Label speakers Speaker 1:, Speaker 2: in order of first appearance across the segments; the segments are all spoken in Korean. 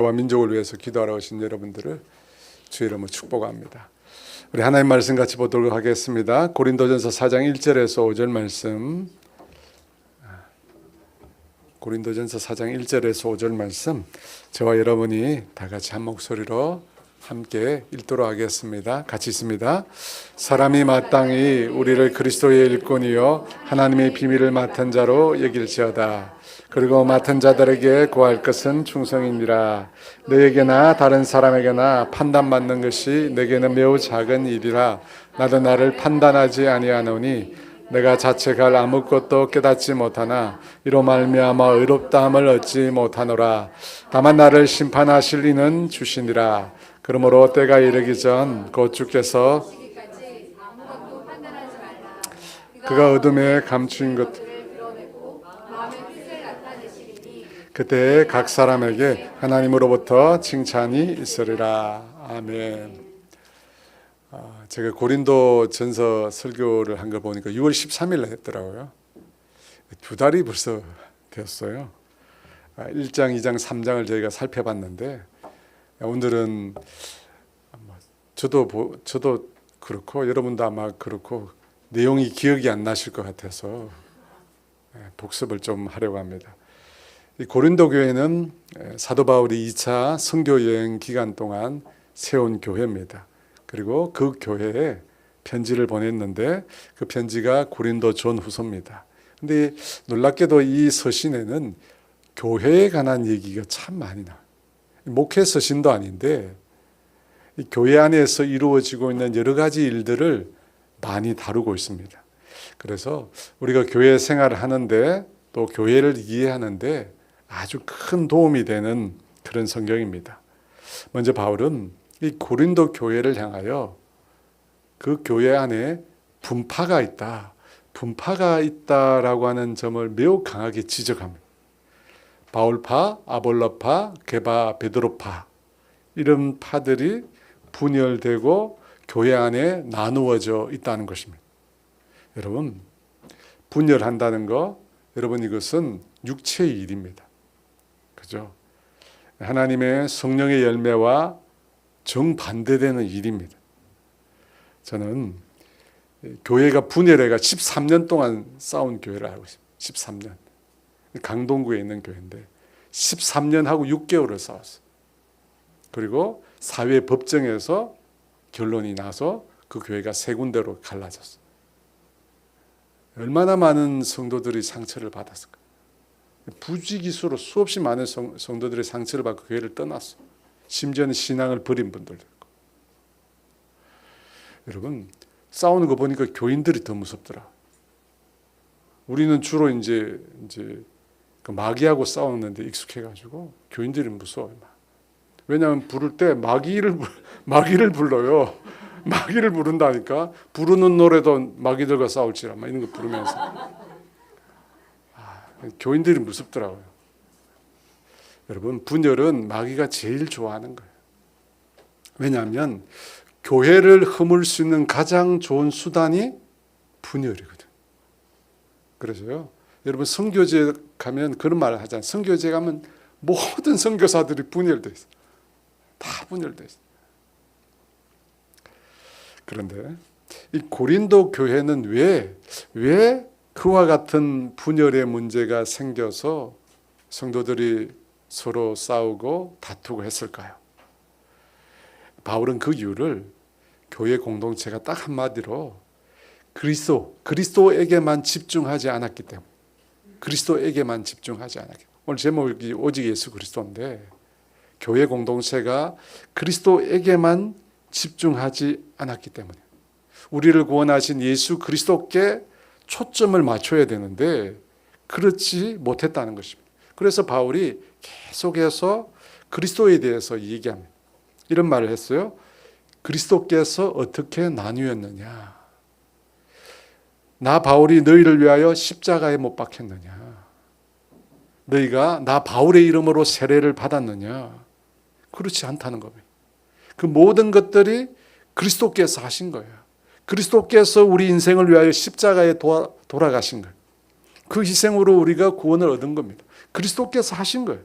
Speaker 1: 와 민족을 위해서 기도하러 오신 여러분들을 주의 이름으로 축복합니다. 우리 하나님 말씀 같이 보도록 하겠습니다. 고린도전서 4장 1절에서 5절 말씀. 고린도전서 4장 1절에서 5절 말씀, 저와 여러분이 다 같이 한 목소리로 함께 읽도록 하겠습니다. 같이 있습니다. 사람이 마땅히 우리를 그리스도의 일꾼이요 하나님의 비밀을 맡은 자로 여길지어다. 그리고 맡은 자들에게 구할 것은 충성이니라. 너에게나 다른 사람에게나 판단받는 것이 내게는 매우 작은 일이라. 나도 나를 판단하지 아니하노니 내가 자책할 아무것도 깨닫지 못하나 이로 말미암아 의롭다함을 얻지 못하노라. 다만 나를 심판하실 이는 주시니라. 그러므로 때가 이르기 전 곧 주께서 그가 어둠에 감추인 것 그때 각 사람에게 하나님으로부터 칭찬이 있으리라. 아멘. 제가 고린도전서 설교를 한 걸 보니까 6월 13일 했더라고요. 2달이 벌써 되었어요. 1장, 2장, 3장을 저희가 살펴봤는데 오늘은 저도 그렇고 여러분도 아마 그렇고 내용이 기억이 안 나실 것 같아서 복습을 좀 하려고 합니다. 이 고린도 교회는 사도 바울이 2차 선교 여행 기간 동안 세운 교회입니다. 그리고 그 교회에 편지를 보냈는데 그 편지가 고린도 전후서입니다. 근데 놀랍게도 이 서신에는 교회에 관한 얘기가 참 많이 나와요. 목회 서신도 아닌데 이 교회 안에서 이루어지고 있는 여러 가지 일들을 많이 다루고 있습니다. 그래서 우리가 교회 생활을 하는데 또 교회를 이해하는데 아주 큰 도움이 되는 그런 성경입니다. 먼저 바울은 이 고린도 교회를 향하여 그 교회 안에 분파가 있다라고 하는 점을 매우 강하게 지적합니다. 바울파, 아볼로파, 게바, 베드로파 이런 파들이 분열되고 교회 안에 나누어져 있다는 것입니다. 여러분, 분열한다는 거, 여러분 이것은 육체의 일입니다. 그죠? 하나님의 성령의 열매와 정반대되는 일입니다. 저는 교회가 분열해가 13년 동안 싸운 교회를 알고 있습니다. 13년. 강동구에 있는 교회인데 13년 하고 6개월을 싸웠어요. 그리고 사회 법정에서 결론이 나서 그 교회가 세 군데로 갈라졌어요. 얼마나 많은 성도들이 상처를 받았을까? 부지기수로 수없이 많은 성도들의 상처를 받고 교회를 떠났어. 심지어는 신앙을 버린 분들도 있고. 여러분, 싸우는 거 보니까 교인들이 더 무섭더라. 우리는 주로 이제 그 마귀하고 싸우는데 익숙해가지고 교인들이 무서워요. 왜냐하면 부를 때 마귀를 불러요. 마귀를 부른다니까. 부르는 노래도 마귀들과 싸울지라 막 이런 거 부르면서. 교인들이 무섭더라고요. 여러분, 분열은 마귀가 제일 좋아하는 거예요. 왜냐하면 교회를 허물 수 있는 가장 좋은 수단이 분열이거든. 그래서요, 여러분 선교제 가면 그런 말을 하잖아요. 선교제 가면 모든 선교사들이 분열돼 있어. 다 분열돼 있어. 그런데 이 고린도 교회는 왜 그와 같은 분열의 문제가 생겨서 성도들이 서로 싸우고 다투고 했을까요? 바울은 그 이유를 교회 공동체가 딱 한마디로 그리스도에게만 집중하지 않았기 때문에, 그리스도에게만 집중하지 않았기 때문에. 오늘 제목이 오직 예수 그리스도인데 교회 공동체가 그리스도에게만 집중하지 않았기 때문에 우리를 구원하신 예수 그리스도께 초점을 맞춰야 되는데 그렇지 못했다는 것입니다. 그래서 바울이 계속해서 그리스도에 대해서 얘기합니다. 이런 말을 했어요. 그리스도께서 어떻게 나뉘었느냐. 나 바울이 너희를 위하여 십자가에 못 박혔느냐. 너희가 나 바울의 이름으로 세례를 받았느냐. 그렇지 않다는 겁니다. 그 모든 것들이 그리스도께서 하신 거예요. 그리스도께서 우리 인생을 위하여 십자가에 돌아가신 거예요. 그 희생으로 우리가 구원을 얻은 겁니다. 그리스도께서 하신 거예요.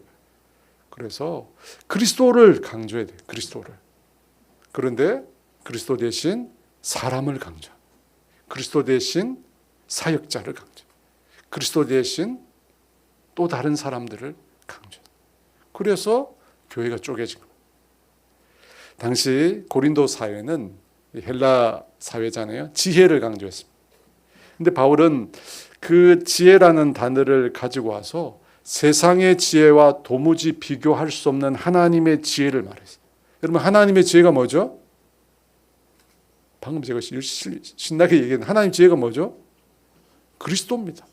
Speaker 1: 그래서 그리스도를 강조해야 돼요. 그리스도를. 그런데 그리스도 대신 사람을 강조. 그리스도 대신 사역자를 강조. 그리스도 대신 또 다른 사람들을 강조. 그래서 교회가 쪼개진 거예요. 당시 고린도 사회는 헬라 사회잖아요. 지혜를 강조했습니다. 근데 바울은 그 지혜라는 단어를 가지고 와서 세상의 지혜와 도무지 비교할 수 없는 하나님의 지혜를 말했어요. 여러분, 하나님의 지혜가 뭐죠? 방금 제가 신나게 얘기한 하나님 지혜가 뭐죠? 그리스도입니다.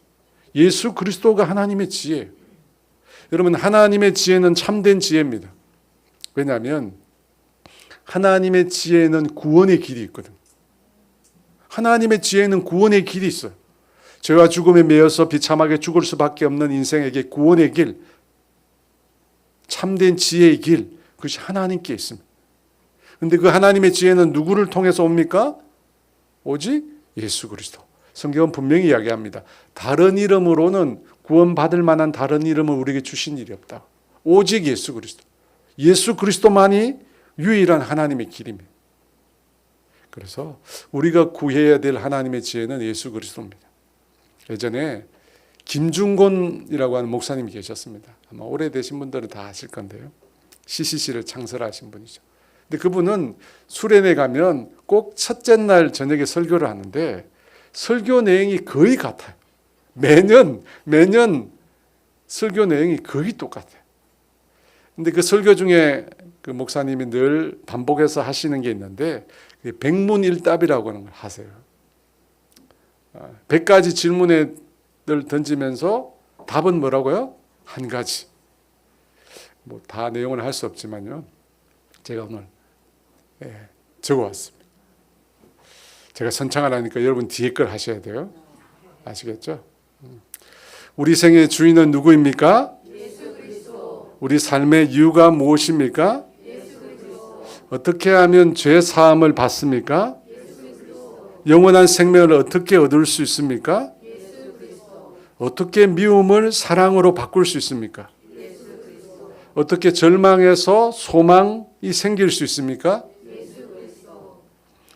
Speaker 1: 예수 그리스도가 하나님의 지혜예요. 여러분, 하나님의 지혜는 참된 지혜입니다. 왜냐하면 하나님의 지혜는 구원의 길이 있거든요. 하나님의 지혜는 구원의 길이 있어요. 죄와 죽음에 매여서 비참하게 죽을 수밖에 없는 인생에게 구원의 길, 참된 지혜의 길, 그것이 하나님께 있습니다. 그런데 그 하나님의 지혜는 누구를 통해서 옵니까? 오직 예수 그리스도. 성경은 분명히 이야기합니다. 다른 이름으로는 구원받을 만한 다른 이름을 우리에게 주신 일이 없다. 오직 예수 그리스도. 예수 그리스도만이 유일한 하나님의 길입니다. 그래서 우리가 구해야 될 하나님의 지혜는 예수 그리스도입니다. 예전에 김중곤이라고 하는 목사님이 계셨습니다. 아마 오래되신 분들은 다 아실 건데요. CCC를 창설하신 분이죠. 근데 그분은 수련회 가면 꼭 첫째 날 저녁에 설교를 하는데 설교 내용이 거의 같아요. 매년 설교 내용이 거의 똑같아요. 근데 그 설교 중에 그 목사님이 늘 반복해서 하시는 게 있는데 백문일답이라고 하는 걸 하세요. 100가지 질문을 던지면서 답은 뭐라고요? 한 가지. 뭐 다 내용을 할 수 없지만요. 제가 오늘 적어왔습니다. 제가 선창을 하니까 여러분 뒤에 걸 하셔야 돼요. 아시겠죠? 우리 생의 주인은 누구입니까?
Speaker 2: 예수 그리스도.
Speaker 1: 우리 삶의 이유가 무엇입니까?
Speaker 2: 예수 그리스도.
Speaker 1: 어떻게 하면 죄 사함을 받습니까?
Speaker 2: 예수 그리스도.
Speaker 1: 영원한 생명을 어떻게 얻을 수 있습니까?
Speaker 2: 예수 그리스도.
Speaker 1: 어떻게 미움을 사랑으로 바꿀 수 있습니까?
Speaker 2: 예수 그리스도.
Speaker 1: 어떻게 절망에서 소망이 생길 수 있습니까?
Speaker 2: 예수 그리스도.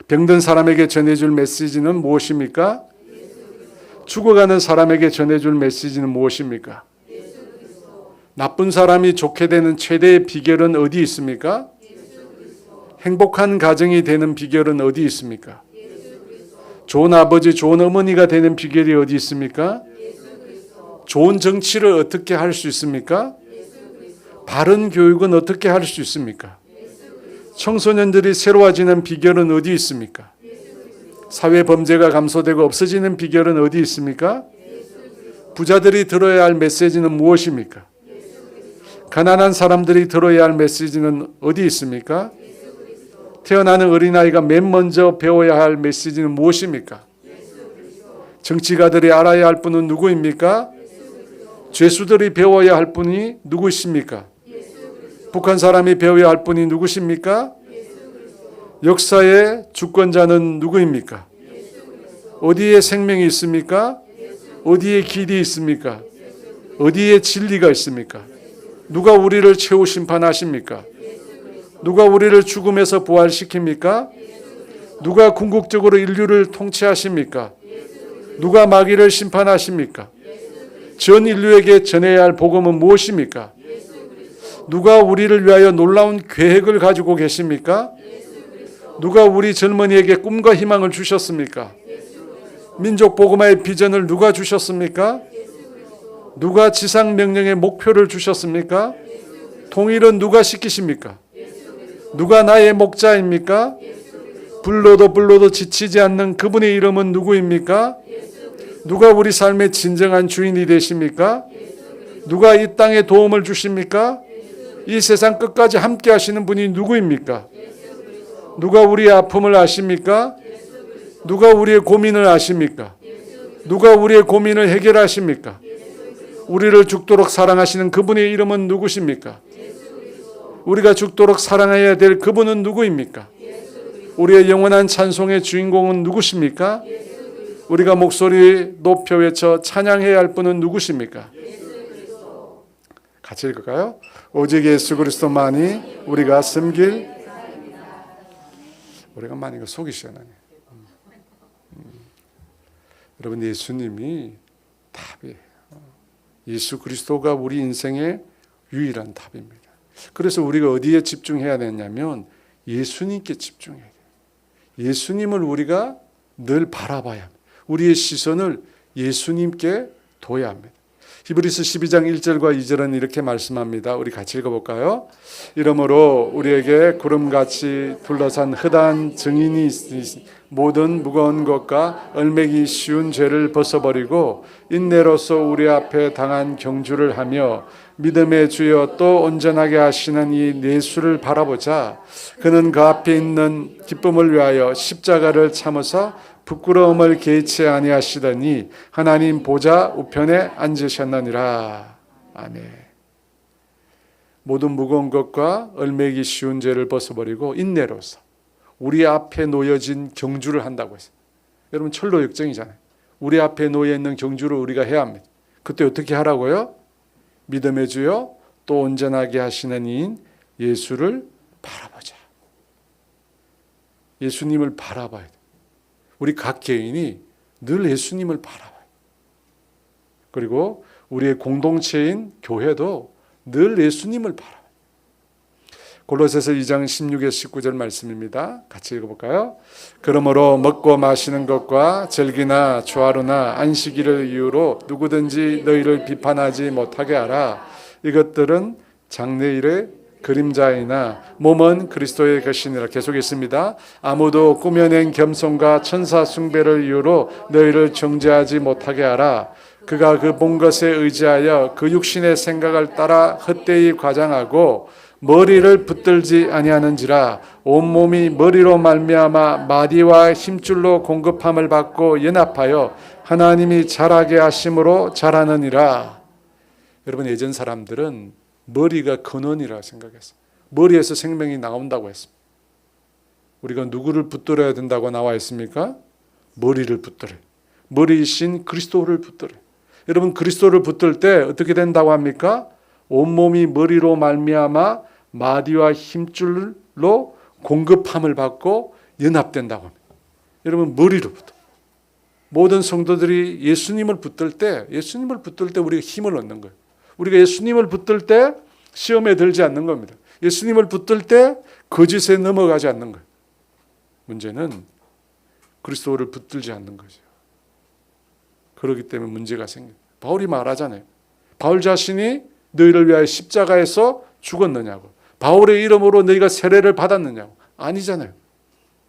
Speaker 1: 병든 사람에게 전해줄 메시지는 무엇입니까?
Speaker 2: 예수 그리스도.
Speaker 1: 죽어가는 사람에게 전해줄 메시지는 무엇입니까?
Speaker 2: 예수 그리스도.
Speaker 1: 나쁜 사람이 좋게 되는 최대의 비결은 어디 있습니까?
Speaker 2: 예수 그리스도.
Speaker 1: 행복한 가정이 되는 비결은 어디 있습니까?
Speaker 2: 예수 그리스도.
Speaker 1: 좋은 아버지, 좋은 어머니가 되는 비결이 어디 있습니까?
Speaker 2: 예수 그리스도.
Speaker 1: 좋은 정치를 어떻게 할 수 있습니까?
Speaker 2: 예수 그리스도.
Speaker 1: 바른 교육은 어떻게 할 수 있습니까?
Speaker 2: 예수 그리스도.
Speaker 1: 청소년들이 새로워지는 비결은 어디 있습니까?
Speaker 2: 예수 그리스도.
Speaker 1: 사회 범죄가 감소되고 없어지는 비결은 어디 있습니까?
Speaker 2: 예수 그리스도.
Speaker 1: 부자들이 들어야 할 메시지는 무엇입니까?
Speaker 2: 예수 그리스도.
Speaker 1: 가난한 사람들이 들어야 할 메시지는 어디 있습니까?
Speaker 2: 예수 그리스도.
Speaker 1: 태어나는 어린아이가 맨 먼저 배워야 할 메시지는 무엇입니까?
Speaker 2: 예수 그리스도.
Speaker 1: 정치가들이 알아야 할 분은 누구입니까?
Speaker 2: 예수 그리스도.
Speaker 1: 죄수들이 배워야 할 분이 누구십니까?
Speaker 2: 예수 그리스도.
Speaker 1: 북한 사람이 배워야 할 분이 누구십니까?
Speaker 2: 예수 그리스도.
Speaker 1: 역사의 주권자는 누구입니까?
Speaker 2: 예수 그리스도.
Speaker 1: 어디에 생명이 있습니까? 어디에 길이 있습니까? 어디에 진리가 있습니까? 누가 우리를 최후 심판하십니까? 누가 우리를 죽음에서 부활시킵니까? 누가 궁극적으로 인류를 통치하십니까? 누가 마귀를 심판하십니까? 전 인류에게 전해야 할 복음은 무엇입니까? 누가 우리를 위하여 놀라운 계획을 가지고 계십니까? 누가 우리 젊은이에게 꿈과 희망을 주셨습니까? 민족 복음화의 비전을 누가 주셨습니까? 누가 지상 명령의 목표를 주셨습니까? 통일은 누가 시키십니까? 누가 나의 목자입니까? 불러도 지치지 않는 그분의 이름은 누구입니까? 누가 우리 삶의 진정한 주인이 되십니까? 누가 이 땅에 도움을 주십니까? 이 세상 끝까지 함께 하시는 분이 누구입니까? 누가 우리의 아픔을 아십니까? 누가 우리의 고민을 아십니까? 누가 우리의 고민을 해결하십니까? 우리를 죽도록 사랑하시는 그분의 이름은 누구십니까? 우리가 죽도록 사랑해야 될 그분은 누구입니까? 우리의 영원한 찬송의 주인공은 누구십니까? 우리가 목소리 높여 외쳐 찬양해야 할 분은 누구십니까? 같이 읽을까요? 오직 예수 그리스도만이 우리가 섬길 오래간만에 이거 속이 시원하네. 여러분, 예수님이 답이에요. 예수 그리스도가 우리 인생의 유일한 답입니다. 그래서 우리가 어디에 집중해야 되냐면 예수님께 집중해야 돼요. 예수님을 우리가 늘 바라봐야 합니다. 우리의 시선을 예수님께 둬야 합니다. 히브리서 12장 1절과 2절은 이렇게 말씀합니다. 우리 같이 읽어볼까요? 이러므로 우리에게 구름같이 둘러싼 흔한 증인이 있으니 모든 무거운 것과 얼매기 쉬운 죄를 벗어버리고 인내로서 우리 앞에 당한 경주를 하며 믿음의 주여 또 온전하게 하시는 이 예수를 바라보자. 그는 그 앞에 있는 기쁨을 위하여 십자가를 참으사 부끄러움을 개의치 아니하시더니 하나님 보좌 우편에 앉으셨느니라. 아멘. 모든 무거운 것과 얼매기 쉬운 죄를 벗어버리고 인내로서 우리 앞에 놓여진 경주를 한다고 했어요. 여러분, 철로 역정이잖아요. 우리 앞에 놓여 있는 경주를 우리가 해야 합니다. 그때 어떻게 하라고요? 믿음의 주여 또 온전하게 하시는 이인 예수를 바라보자. 예수님을 바라봐야 돼. 우리 각 개인이 늘 예수님을 바라봐요. 그리고 우리의 공동체인 교회도 늘 예수님을 바라봐요. 골로새서 2장 16에서 19절 말씀입니다. 같이 읽어볼까요? 그러므로 먹고 마시는 것과 절기나 주하루나 안식일을 이유로 누구든지 너희를 비판하지 못하게 하라. 이것들은 장래일의 그림자이나 몸은 그리스도의 것이니라. 계속 있습니다. 아무도 꾸며낸 겸손과 천사 숭배를 이유로 너희를 정죄하지 못하게 하라. 그가 그 본 것에 의지하여 그 육신의 생각을 따라 헛되이 과장하고 머리를 붙들지 아니하는지라. 온몸이 머리로 말미암아 마디와 힘줄로 공급함을 받고 연합하여 하나님이 자라게 하심으로 자라느니라. 여러분, 예전 사람들은 머리가 근원이라 생각했어요. 머리에서 생명이 나온다고 했습니다. 우리가 누구를 붙들어야 된다고 나와 있습니까? 머리를 붙들어요. 머리이신 그리스도를 붙들어요. 여러분, 그리스도를 붙들 때 어떻게 된다고 합니까? 온몸이 머리로 말미암아 마디와 힘줄로 공급함을 받고 연합된다고 합니다. 여러분, 머리로부터 모든 성도들이 예수님을 붙들 때 우리가 힘을 얻는 거예요. 우리가 예수님을 붙들 때 시험에 들지 않는 겁니다. 예수님을 붙들 때 거짓에 넘어가지 않는 거예요. 문제는 그리스도를 붙들지 않는 거죠. 그렇기 때문에 문제가 생깁니다. 바울이 말하잖아요. 바울 자신이 너희를 위하여 십자가에서 죽었느냐고. 바울의 이름으로 너희가 세례를 받았느냐고. 아니잖아요.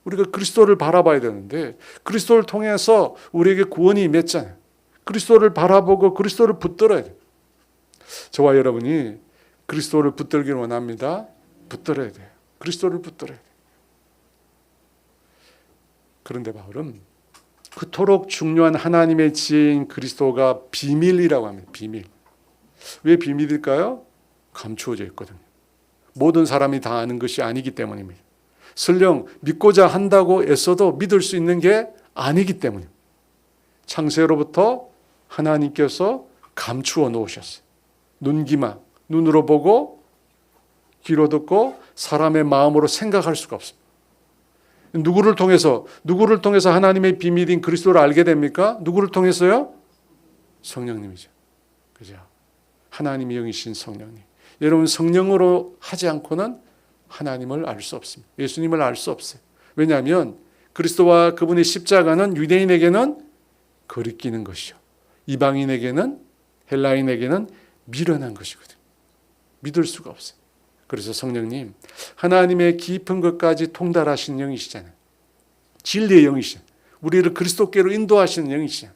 Speaker 1: 우리가 그리스도를 바라봐야 되는데 그리스도를 통해서 우리에게 구원이 임했잖아요. 그리스도를 바라보고 그리스도를 붙들어야 돼요. 저와 여러분이 그리스도를 붙들기를 원합니다. 붙들어야 돼요. 그리스도를 붙들어야 돼요. 그런데 바울은 그토록 중요한 하나님의 지혜인 그리스도가 비밀이라고 합니다. 비밀. 왜 비밀일까요? 감추어져 있거든요. 모든 사람이 다 아는 것이 아니기 때문입니다. 설령 믿고자 한다고 애써도 믿을 수 있는 게 아니기 때문입니다. 창세로부터 하나님께서 감추어 놓으셨어요. 눈기만, 눈으로 보고 귀로 듣고 사람의 마음으로 생각할 수가 없습니다. 누구를 통해서 하나님의 비밀인 그리스도를 알게 됩니까? 누구를 통해서요? 성령님이죠. 그죠? 하나님의 영이신 성령님. 여러분, 성령으로 하지 않고는 하나님을 알 수 없습니다. 예수님을 알 수 없어요. 왜냐하면 그리스도와 그분의 십자가는 유대인에게는 거리끼는 것이요, 이방인에게는, 헬라인에게는 미련한 것이거든요. 믿을 수가 없어요. 그래서 성령님, 하나님의 깊은 것까지 통달하신 영이시잖아요. 진리의 영이시잖아요. 우리를 그리스도께로 인도하시는 영이시잖아요.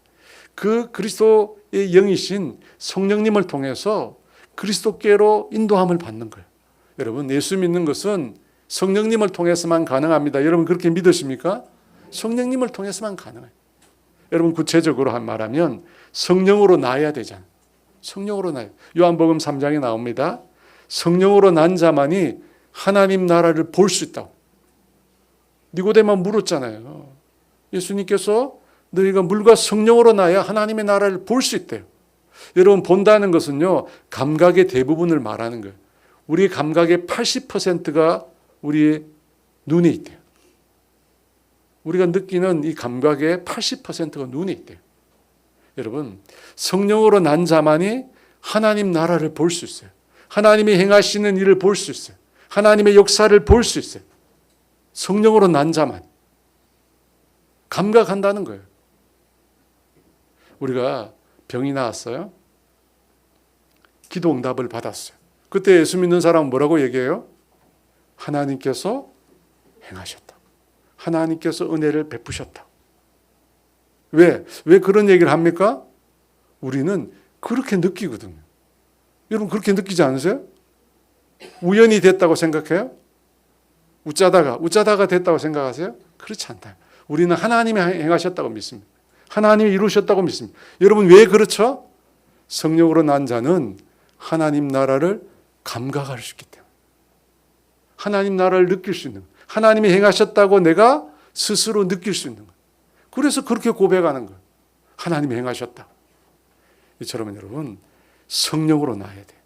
Speaker 1: 그 그리스도의 영이신 성령님을 통해서 그리스도께로 인도함을 받는 거예요. 여러분, 예수 믿는 것은 성령님을 통해서만 가능합니다. 여러분, 그렇게 믿으십니까? 성령님을 통해서만 가능해요. 여러분, 구체적으로 말하면 성령으로 나야 되잖아요. 성령으로 나요. 요한복음 3장에 나옵니다. 성령으로 난 자만이 하나님 나라를 볼 수 있다고. 니고데모 물었잖아요. 예수님께서 너희가 물과 성령으로 나야 하나님의 나라를 볼 수 있대요. 여러분 본다는 것은요 감각의 대부분을 말하는 거예요. 우리의 감각의 80%가 우리의 눈에 있대요. 우리가 느끼는 이 감각의 80%가 눈에 있대요. 여러분 성령으로 난 자만이 하나님 나라를 볼 수 있어요. 하나님이 행하시는 일을 볼 수 있어요. 하나님의 역사를 볼 수 있어요. 성령으로 난 자만 감각한다는 거예요. 우리가 병이 나왔어요. 기도 응답을 받았어요. 그때 예수 믿는 사람은 뭐라고 얘기해요? 하나님께서 행하셨다. 하나님께서 은혜를 베푸셨다. 왜 그런 얘기를 합니까? 우리는 그렇게 느끼거든요. 여러분 그렇게 느끼지 않으세요? 우연히 됐다고 생각해요? 웃자다가 됐다고 생각하세요? 그렇지 않다. 우리는 하나님이 행하셨다고 믿습니다. 하나님이 이루셨다고 믿습니다. 여러분 왜 그렇죠? 성령으로 난 자는 하나님 나라를 감각할 수 있기 때문에 하나님 나라를 느낄 수 있는 거예요. 하나님이 행하셨다고 내가 스스로 느낄 수 있는 거예요. 그래서 그렇게 고백하는 거예요. 하나님이 행하셨다. 이처럼 여러분 성령으로 나야 돼요.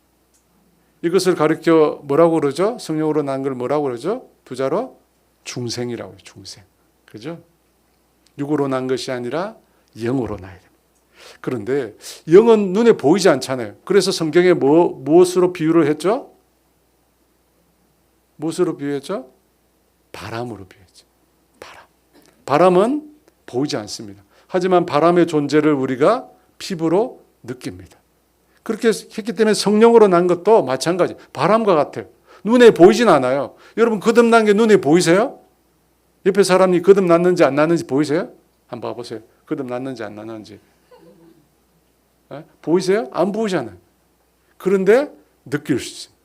Speaker 1: 이것을 가르쳐 뭐라고 그러죠? 성령으로 난 걸 뭐라고 그러죠? 부자로 중생이라고 해요. 중생. 그죠? 육으로 난 것이 아니라 영으로 나야 됩니다. 그런데 영은 눈에 보이지 않잖아요. 그래서 성경에 무엇으로 비유를 했죠? 무엇으로 비유했죠? 바람으로 비유했죠. 바람은 보이지 않습니다. 하지만 바람의 존재를 우리가 피부로 느낍니다. 그렇게 했기 때문에 성령으로 난 것도 마찬가지. 바람과 같아요. 눈에 보이진 않아요. 여러분 거듭난 게 눈에 보이세요? 옆에 사람이 거듭났는지 안 났는지 보이세요? 한번 봐보세요. 거듭났는지 안 났는지. 보이세요? 안 보이잖아요. 그런데 느낄 수 있어요.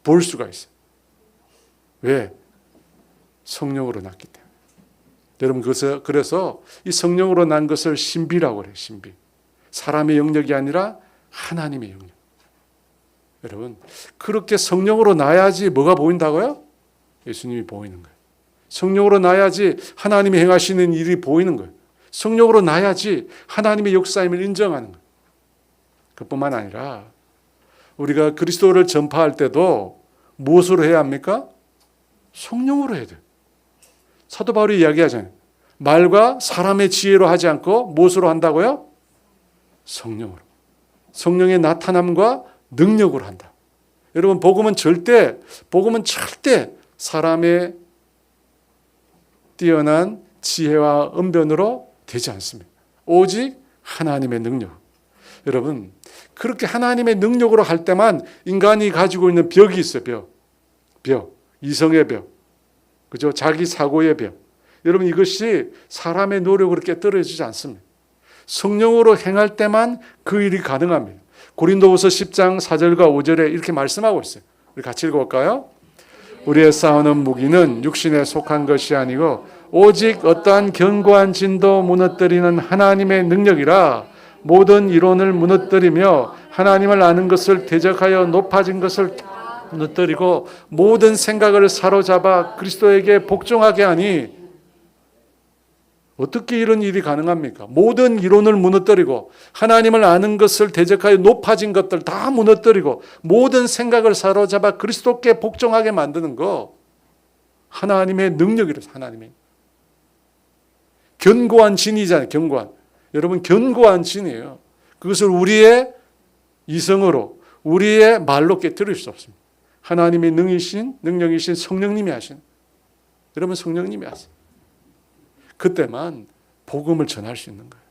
Speaker 1: 볼 수가 있어요. 왜? 성령으로 났기 때문에. 여러분 그래서 이 성령으로 난 것을 신비라고 그래요. 신비. 사람의 영역이 아니라 하나님의 영역. 여러분 그렇게 성령으로 나야지 뭐가 보인다고요? 예수님이 보이는 거예요. 성령으로 나야지 하나님이 행하시는 일이 보이는 거예요. 성령으로 나야지 하나님의 역사임을 인정하는 거예요. 그뿐만 아니라 우리가 그리스도를 전파할 때도 무엇으로 해야 합니까? 성령으로 해야 돼요. 사도 바울이 이야기하잖아요. 말과 사람의 지혜로 하지 않고 무엇으로 한다고요? 성령으로. 성령의 나타남과 능력으로 한다. 여러분 복음은 절대 사람의 뛰어난 지혜와 언변으로 되지 않습니다. 오직 하나님의 능력. 여러분 그렇게 하나님의 능력으로 할 때만 인간이 가지고 있는 벽이 있어요. 벽. 이성의 벽. 그죠? 자기 사고의 벽. 여러분 이것이 사람의 노력으로 깨뜨려지지 않습니다. 성령으로 행할 때만 그 일이 가능합니다. 고린도후서 10장 4절과 5절에 이렇게 말씀하고 있어요. 우리 같이 읽어볼까요? 우리의 싸우는 무기는 육신에 속한 것이 아니고 오직 어떠한 견고한 진도 무너뜨리는 하나님의 능력이라 모든 이론을 무너뜨리며 하나님을 아는 것을 대적하여 높아진 것을 무너뜨리고 모든 생각을 사로잡아 그리스도에게 복종하게 하니 어떻게 이런 일이 가능합니까? 모든 이론을 무너뜨리고 하나님을 아는 것을 대적하여 높아진 것들 다 무너뜨리고 모든 생각을 사로잡아 그리스도께 복종하게 만드는 거 하나님의 능력이라서 하나님의 견고한 진이잖아요. 견고한. 여러분 견고한 진이에요. 그것을 우리의 이성으로 우리의 말로 깨뜨릴 수 없습니다. 하나님의 능력이신 성령님이 하신 여러분 성령님이 하세요. 그때만 복음을 전할 수 있는 거예요.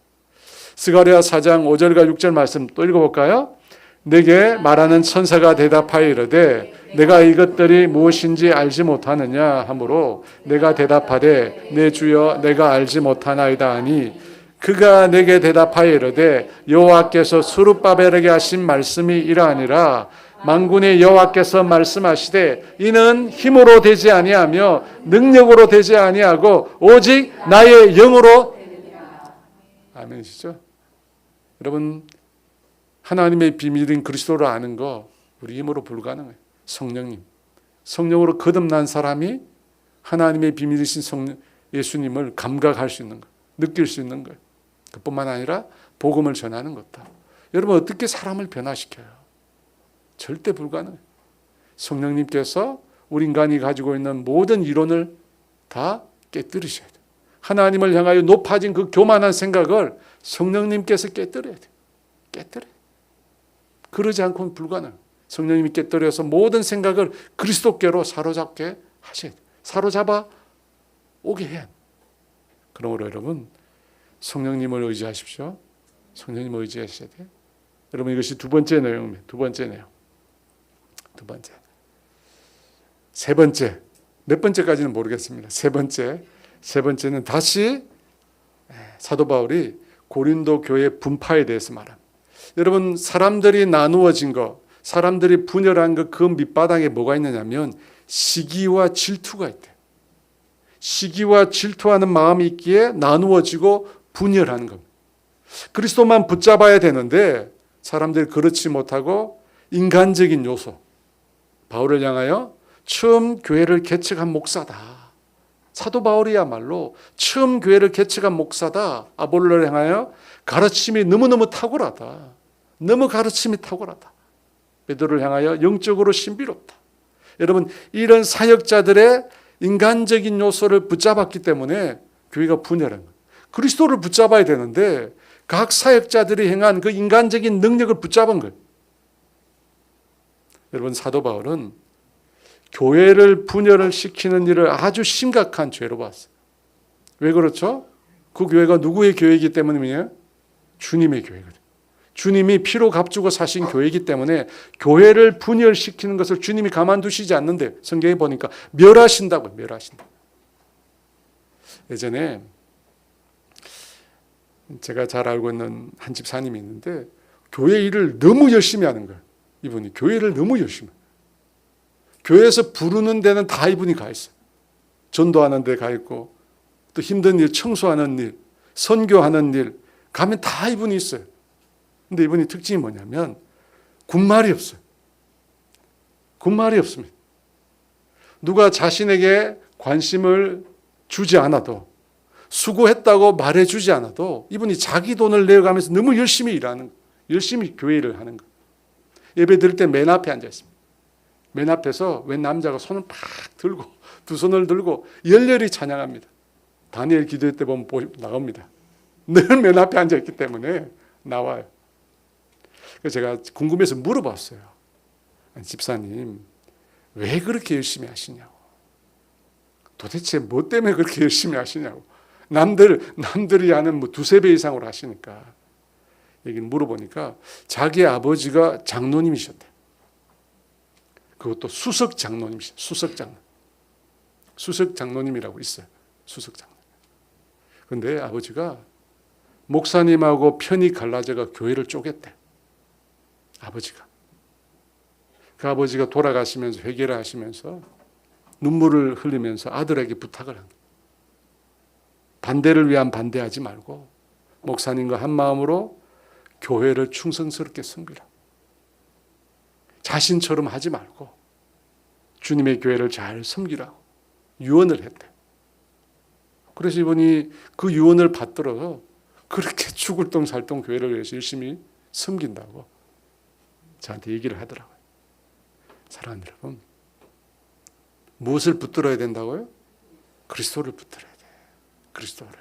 Speaker 1: 스가랴 4장 5절과 6절 말씀 또 읽어볼까요? 내게 말하는 천사가 대답하여 이르되 내가 이것들이 무엇인지 알지 못하느냐 하므로 내가 대답하되 내 주여 내가 알지 못하나이다 하니 그가 내게 대답하여 이르되 여호와께서 스룹바벨에게 하신 말씀이 이러하니라 만군의 여호와께서 말씀하시되 이는 힘으로 되지 아니하며 능력으로 되지 아니하고 오직 나의 영으로 아멘이시죠? 여러분 하나님의 비밀인 그리스도를 아는 거 우리 힘으로 불가능해요. 성령으로 거듭난 사람이 하나님의 비밀이신 예수님을 감각할 수 있는 거, 느낄 수 있는 거예요. 그뿐만 아니라 복음을 전하는 것도. 여러분 어떻게 사람을 변화시켜요? 절대 불가능해요. 성령님께서 우리 인간이 가지고 있는 모든 이론을 다 깨뜨리셔야 돼요. 하나님을 향하여 높아진 그 교만한 생각을 성령님께서 깨뜨려야 돼요. 깨뜨려요. 그러지 않고는 불가능해요. 성령님이 깨뜨려서 모든 생각을 그리스도께로 사로잡게 하셔야 돼요. 사로잡아 오게 해야 돼요. 그러므로 여러분 성령님을 의지하십시오. 성령님을 의지하셔야 돼요. 여러분 이것이 두 번째 내용입니다. 두 번째 내용. 두 번째. 세 번째. 몇 번째까지는 모르겠습니다. 세 번째는 다시 사도 바울이 고린도 교회 분파에 대해서 말합니다. 여러분 사람들이 나누어진 것, 사람들이 분열한 것 그 밑바닥에 뭐가 있느냐면 시기와 질투가 있대요. 시기와 질투하는 마음이 있기에 나누어지고 분열하는 겁니다. 그리스도만 붙잡아야 되는데 사람들이 그렇지 못하고 인간적인 요소, 바울을 향하여 처음 교회를 개척한 목사다. 사도 바울이야말로 처음 교회를 개척한 목사다. 아볼로를 향하여 가르침이 너무너무 탁월하다. 너무 가르침이 탁월하다. 베드로를 향하여 영적으로 신비롭다. 여러분 이런 사역자들의 인간적인 요소를 붙잡았기 때문에 교회가 분열한 거예요. 그리스도를 붙잡아야 되는데 각 사역자들이 행한 그 인간적인 능력을 붙잡은 거예요. 여러분 사도 바울은 교회를 분열을 시키는 일을 아주 심각한 죄로 봤어요. 왜 그렇죠? 그 교회가 누구의 교회이기 때문이에요? 주님의 교회거든요. 주님이 피로 값주고 사신 교회이기 때문에 교회를 분열시키는 것을 주님이 가만두시지 않는데 성경에 보니까 멸하신다고요. 멸하신다. 예전에 제가 잘 알고 있는 한 집사님이 있는데 교회 일을 너무 열심히 하는 거예요. 이분이 교회를 너무 열심히 해요. 교회에서 부르는 데는 다 이분이 가 있어요. 전도하는 데 가 있고 또 힘든 일, 청소하는 일, 선교하는 일 가면 다 이분이 있어요. 근데 이분이 특징이 뭐냐면 군말이 없어요. 군말이 없습니다. 누가 자신에게 관심을 주지 않아도 수고했다고 말해주지 않아도 이분이 자기 돈을 내어가면서 너무 열심히 일하는 거예요. 열심히 교회 일을 하는 거예요. 예배 드릴 때 맨 앞에 앉아 있습니다. 맨 앞에서 웬 남자가 손을 팍 들고 두 손을 들고 열렬히 찬양합니다. 다니엘 기도회 때 보면 나옵니다. 늘 맨 앞에 앉아 있기 때문에 나와요. 그래서 제가 궁금해서 물어봤어요. 집사님 왜 그렇게 열심히 하시냐고. 도대체 뭐 때문에 그렇게 열심히 하시냐고. 남들이 하는 뭐 두세 배 이상으로 하시니까 얘기를 물어보니까 자기 아버지가 장로님이셨대요. 그것도 수석 장로님이셨어요. 수석 장로님이라고 있어요. 수석 장로. 그런데 아버지가 목사님하고 편이 갈라져가 교회를 쪼갰대. 아버지가. 그 아버지가 돌아가시면서 회개를 하시면서 눈물을 흘리면서 아들에게 부탁을 한 거예요. 반대를 위한 반대하지 말고 목사님과 한 마음으로 교회를 충성스럽게 섬기라. 자신처럼 하지 말고 주님의 교회를 잘 섬기라고 유언을 했대. 그래서 이분이 그 유언을 받들어서 그렇게 죽을 똥 살 똥 교회를 위해서 열심히 섬긴다고 저한테 얘기를 하더라고요. 사랑하는 여러분, 무엇을 붙들어야 된다고요? 그리스도를 붙들어야 돼요. 그리스도를.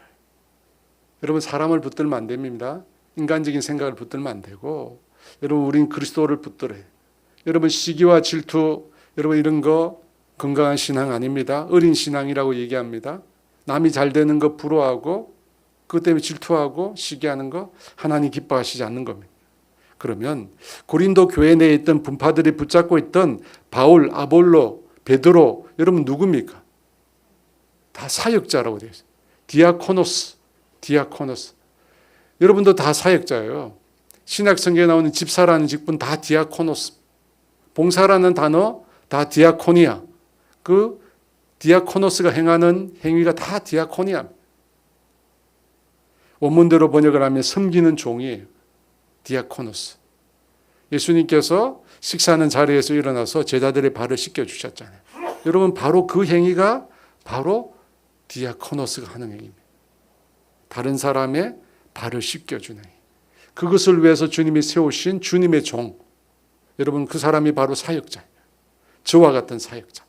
Speaker 1: 여러분 사람을 붙들면 안 됩니다. 인간적인 생각을 붙들면 안 되고 여러분 우린 그리스도를 붙들어야 돼요. 여러분 시기와 질투 여러분 이런 거 건강한 신앙 아닙니다. 어린 신앙이라고 얘기합니다. 남이 잘 되는 거 부러워하고 그것 때문에 질투하고 시기하는 거 하나님 기뻐하시지 않는 겁니다. 그러면 고린도 교회 내에 있던 분파들이 붙잡고 있던 바울, 아볼로, 베드로 여러분 누굽니까? 다 사역자라고 되어 있어요. 디아코노스. 여러분도 다 사역자예요. 신약 성경에 나오는 집사라는 직분 다 디아코노스. 봉사라는 단어 다 디아코니아. 그 디아코노스가 행하는 행위가 다 디아코니아. 원문대로 번역을 하면 섬기는 종이에요. 디아코노스. 예수님께서 식사하는 자리에서 일어나서 제자들의 발을 씻겨 주셨잖아요. 여러분 바로 그 행위가 바로 디아코노스가 하는 행위입니다. 다른 사람의 발을 씻겨 주는 행위. 그것을 위해서 주님이 세우신 주님의 종. 여러분, 그 사람이 바로 사역자예요. 저와 같은 사역자.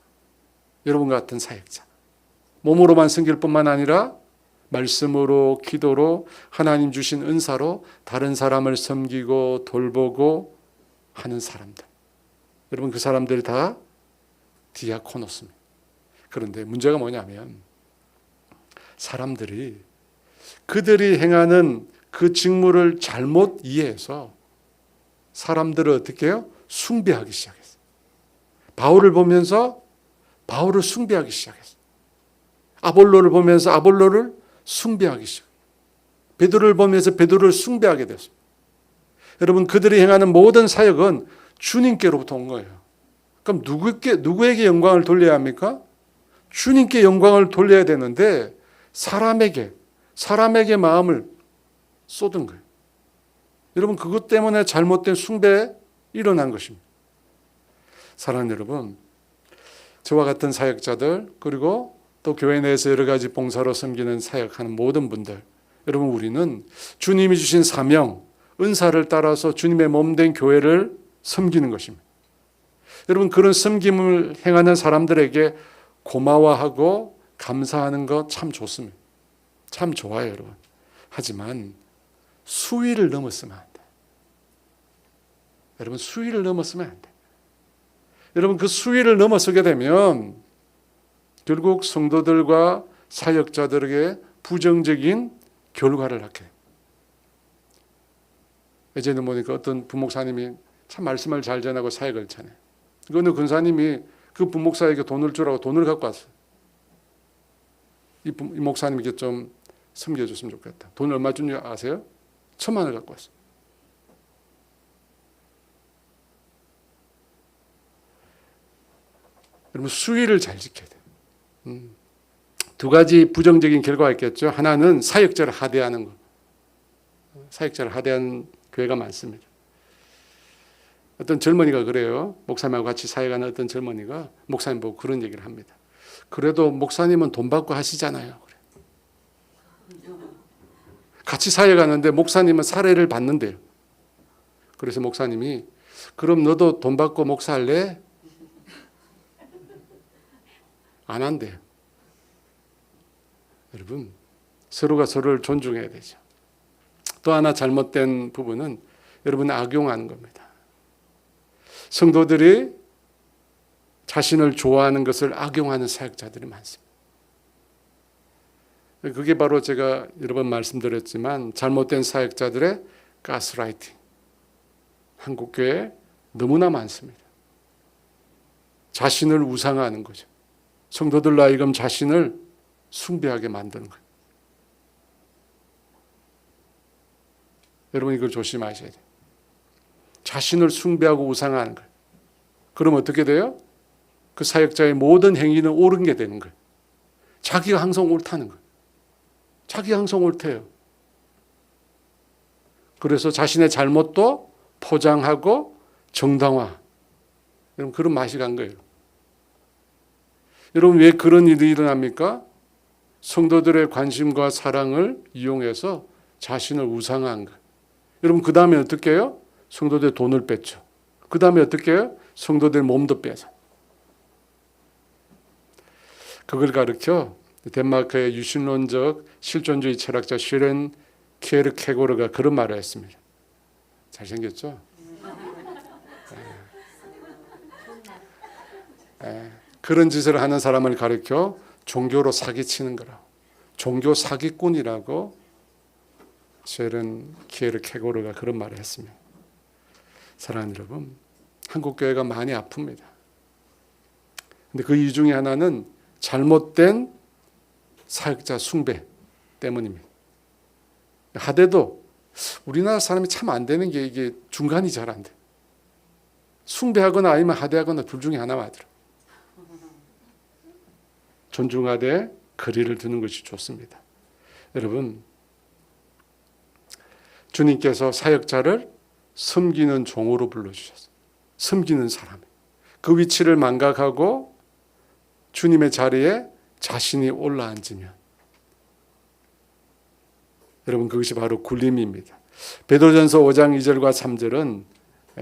Speaker 1: 여러분 같은 사역자. 몸으로만 섬길 뿐만 아니라 말씀으로, 기도로, 하나님 주신 은사로 다른 사람을 섬기고 돌보고 하는 사람들. 여러분, 그 사람들이 다 디아코노스입니다. 그런데 문제가 뭐냐면 사람들이 그들이 행하는 그 직무를 잘못 이해해서 사람들을 어떻게 해요? 숭배하기 시작했어요. 바울을 보면서 바울을 숭배하기 시작했어요. 아볼로를 보면서 아볼로를 숭배하기 시작했어요. 베드로를 보면서 베드로를 숭배하게 됐어요. 여러분, 그들이 행하는 모든 사역은 주님께로부터 온 거예요. 그럼 누구에게 영광을 돌려야 합니까? 주님께 영광을 돌려야 되는데 사람에게 마음을 쏟은 거예요. 여러분, 그것 때문에 잘못된 숭배에 일어난 것입니다. 사랑하는 여러분, 저와 같은 사역자들, 그리고 또 교회 내에서 여러 가지 봉사로 섬기는 사역하는 모든 분들, 여러분, 우리는 주님이 주신 사명, 은사를 따라서 주님의 몸된 교회를 섬기는 것입니다. 여러분, 그런 섬김을 행하는 사람들에게 고마워하고 감사하는 것 참 좋습니다. 참 좋아요, 여러분. 하지만 수위를 넘었으면 안 돼. 여러분, 수위를 넘었으면 안 돼. 여러분, 그 수위를 넘어서게 되면 결국 성도들과 사역자들에게 부정적인 결과를 낳게 돼요. 예전에 보니까 어떤 부목사님이 참 말씀을 잘 전하고 사역을 잘해요. 그 어느 근사님이 그 부목사에게 돈을 주라고 돈을 갖고 왔어요. 이 목사님에게 좀 섬겨줬으면 좋겠다. 돈 얼마 준지 아세요? 1,000만 원을 갖고 왔어요. 여러분, 수위를 잘 지켜야 돼요. 두 가지 부정적인 결과가 있겠죠. 하나는 사역자를 하대하는 것. 사역자를 하대하는 교회가 많습니다. 어떤 젊은이가 그래요. 목사님하고 같이 사역하는 어떤 젊은이가 목사님 보고 그런 얘기를 합니다. 그래도 목사님은 돈 받고 하시잖아요. 같이 사역하는데 목사님은 사례를 받는데요. 그래서 목사님이 그럼 너도 돈 받고 목사할래? 안 한대요. 여러분, 서로가 서로를 존중해야 되죠. 또 하나 잘못된 부분은 여러분 악용하는 겁니다. 성도들이 자신을 좋아하는 것을 악용하는 사역자들이 많습니다. 그게 바로 제가 여러 번 말씀드렸지만 잘못된 사역자들의 가스라이팅. 한국교회에 너무나 많습니다. 자신을 우상화하는 거죠. 성도들로 하여금 자신을 숭배하게 만드는 거예요. 여러분, 이걸 조심하셔야 돼요. 자신을 숭배하고 우상화하는 거예요. 그럼 어떻게 돼요? 그 사역자의 모든 행위는 옳은 게 되는 거예요. 자기가 항상 옳다는 거예요. 자기가 항상 옳대요. 그래서 자신의 잘못도 포장하고 정당화. 여러분, 그런 맛이 간 거예요. 여러분, 왜 그런 일이 일어납니까? 성도들의 관심과 사랑을 이용해서 자신을 우상화한 거예요. 여러분, 그 다음에 어떻게 해요? 성도들 돈을 뺐죠. 그 다음에 어떻게 해요? 성도들 몸도 빼서. 그걸 가르쳐 덴마크의 유신론적 실존주의 철학자 슈렌 키에르케고르가 그런 말을 했습니다. 잘생겼죠? 그런 짓을 하는 사람을 가르쳐 종교로 사기치는 거라고. 종교 사기꾼이라고 슈렌 키에르케고르가 그런 말을 했습니다. 사랑하는 여러분, 한국교회가 많이 아픕니다. 근데 그 이유 중에 하나는 잘못된 사역자 숭배 때문입니다. 하대도 우리나라 사람이 참 안 되는 게 이게 중간이 잘 안 돼. 숭배하거나 아니면 하대하거나 둘 중에 하나만 하더라. 존중하되 거리를 두는 것이 좋습니다. 여러분, 주님께서 사역자를 섬기는 종으로 불러주셨어요. 섬기는 사람. 그 위치를 망각하고 주님의 자리에 자신이 올라앉으면 여러분, 그것이 바로 굴림입니다. 베드로전서 5장 2절과 3절은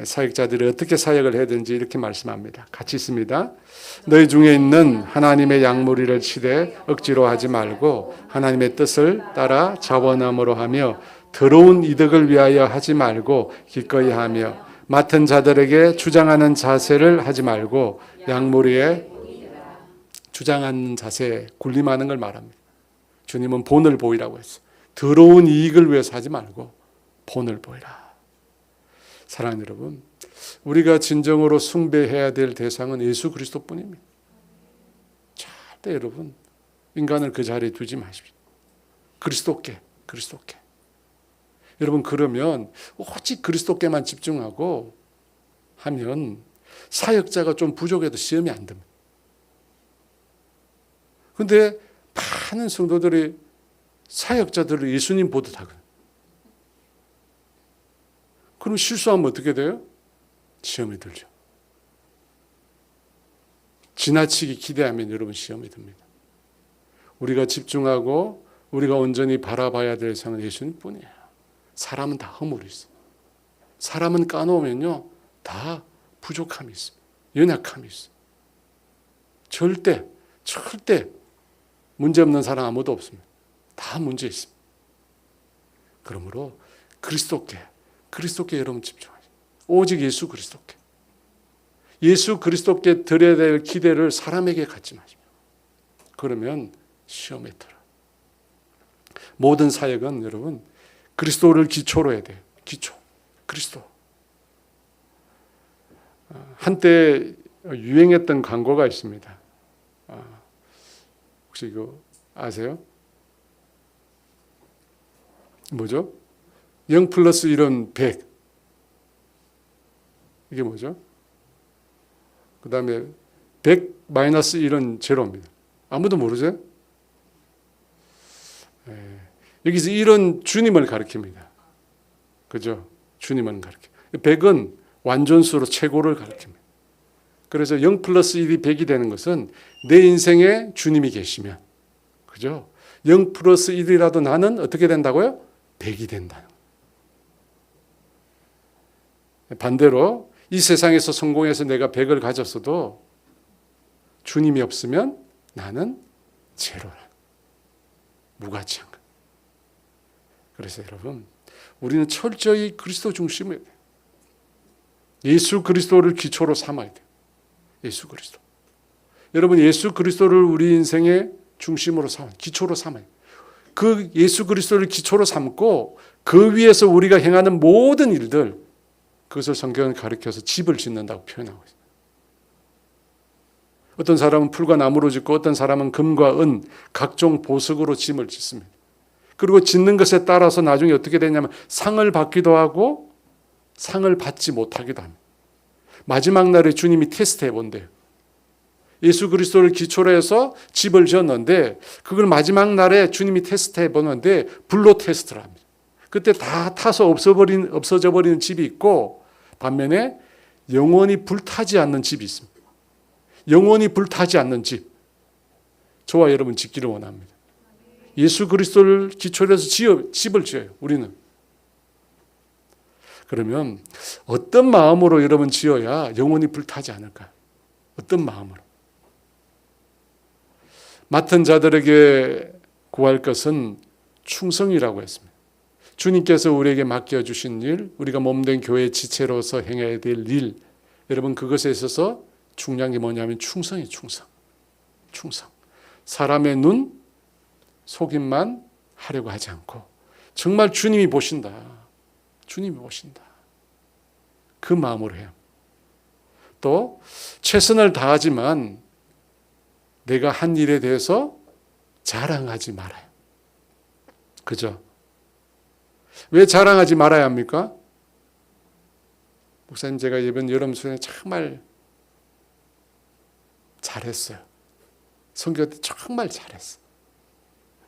Speaker 1: 사역자들이 어떻게 사역을 해야 되는지 이렇게 말씀합니다. 같이 있습니다. 너희 중에 있는 하나님의 양무리를 치되 억지로 하지 말고 하나님의 뜻을 따라 자원함으로 하며 더러운 이득을 위하여 하지 말고 기꺼이 하며 맡은 자들에게 주장하는 자세를 하지 말고 양무리에 주장하는 자세에 군림하는 걸 말합니다. 주님은 본을 보이라고 했어요. 더러운 이익을 위해서 하지 말고 본을 보이라. 사랑하는 여러분, 우리가 진정으로 숭배해야 될 대상은 예수 그리스도뿐입니다. 절대 여러분 인간을 그 자리에 두지 마십시오. 그리스도께. 여러분 그러면 오직 그리스도께만 집중하고 하면 사역자가 좀 부족해도 시험이 안 됩니다. 그런데 많은 성도들이 사역자들을 예수님 보듯 하거든요. 그럼 실수하면 어떻게 돼요? 시험에 들죠. 지나치게 기대하면 여러분 시험에 듭니다. 우리가 집중하고 우리가 온전히 바라봐야 될 상은 예수님 뿐이에요. 사람은 다 허물이 있어요. 사람은 까놓으면요 다 부족함이 있어요. 연약함이 있어요. 절대 문제없는 사람 아무도 없습니다. 다 문제 있습니다. 그러므로 그리스도께 여러분 집중하세요. 오직 예수 그리스도께. 예수 그리스도께 드려야 될 기대를 사람에게 갖지 마십시오. 그러면 시험에 들어. 모든 사역은 여러분 그리스도를 기초로 해야 돼요. 기초. 그리스도. 한때 유행했던 광고가 있습니다. 혹시 이거 아세요? 뭐죠? 0 플러스 1은 100. 이게 뭐죠? 그 다음에 100 마이너스 1은 제로입니다. 아무도 모르세요? 여기서 1은 주님을 가리킵니다. 그죠? 주님을 가리킵니다. 100은 완전수로 최고를 가리킵니다. 그래서 0 플러스 1이 100이 되는 것은 내 인생에 주님이 계시면, 그죠? 0 플러스 1이라도 나는 어떻게 된다고요? 100이 된다는 거예요. 반대로 이 세상에서 성공해서 내가 100을 가졌어도 주님이 없으면 나는 제로라. 무가치한 거예요. 그래서 여러분, 우리는 철저히 그리스도 중심이어야 돼요. 예수 그리스도를 기초로 삼아야 돼요. 예수 그리스도. 여러분, 예수 그리스도를 우리 인생의 중심으로 삼아요. 기초로 삼아요. 그 예수 그리스도를 기초로 삼고 그 위에서 우리가 행하는 모든 일들, 그것을 성경은 가리켜서 집을 짓는다고 표현하고 있어요. 어떤 사람은 풀과 나무로 짓고 어떤 사람은 금과 은, 각종 보석으로 짐을 짓습니다. 그리고 짓는 것에 따라서 나중에 어떻게 되냐면 상을 받기도 하고 상을 받지 못하기도 합니다. 마지막 날에 주님이 테스트해 본대요. 예수 그리스도를 기초로 해서 집을 지었는데 그걸 마지막 날에 주님이 테스트해 보는데 불로 테스트를 합니다. 그때 다 타서 없어져 버리는 집이 있고 반면에 영원히 불타지 않는 집이 있습니다. 영원히 불타지 않는 집. 저와 여러분 짓기를 원합니다. 예수 그리스도를 기초로 해서 집을 지어요. 우리는. 그러면 어떤 마음으로 여러분 지어야 영원히 불타지 않을까? 어떤 마음으로? 맡은 자들에게 구할 것은 충성이라고 했습니다. 주님께서 우리에게 맡겨주신 일, 우리가 몸된 교회 지체로서 행해야 될 일, 여러분 그것에 있어서 중요한 게 뭐냐면 충성이에요. 충성. 사람의 눈, 속임만 하려고 하지 않고 정말 주님이 보신다. 그 마음으로 해요. 또 최선을 다하지만 내가 한 일에 대해서 자랑하지 말아요. 그죠? 왜 자랑하지 말아야 합니까? 목사님, 제가 이번 여름 수련회 정말 잘했어요. 선교 때 정말 잘했어요.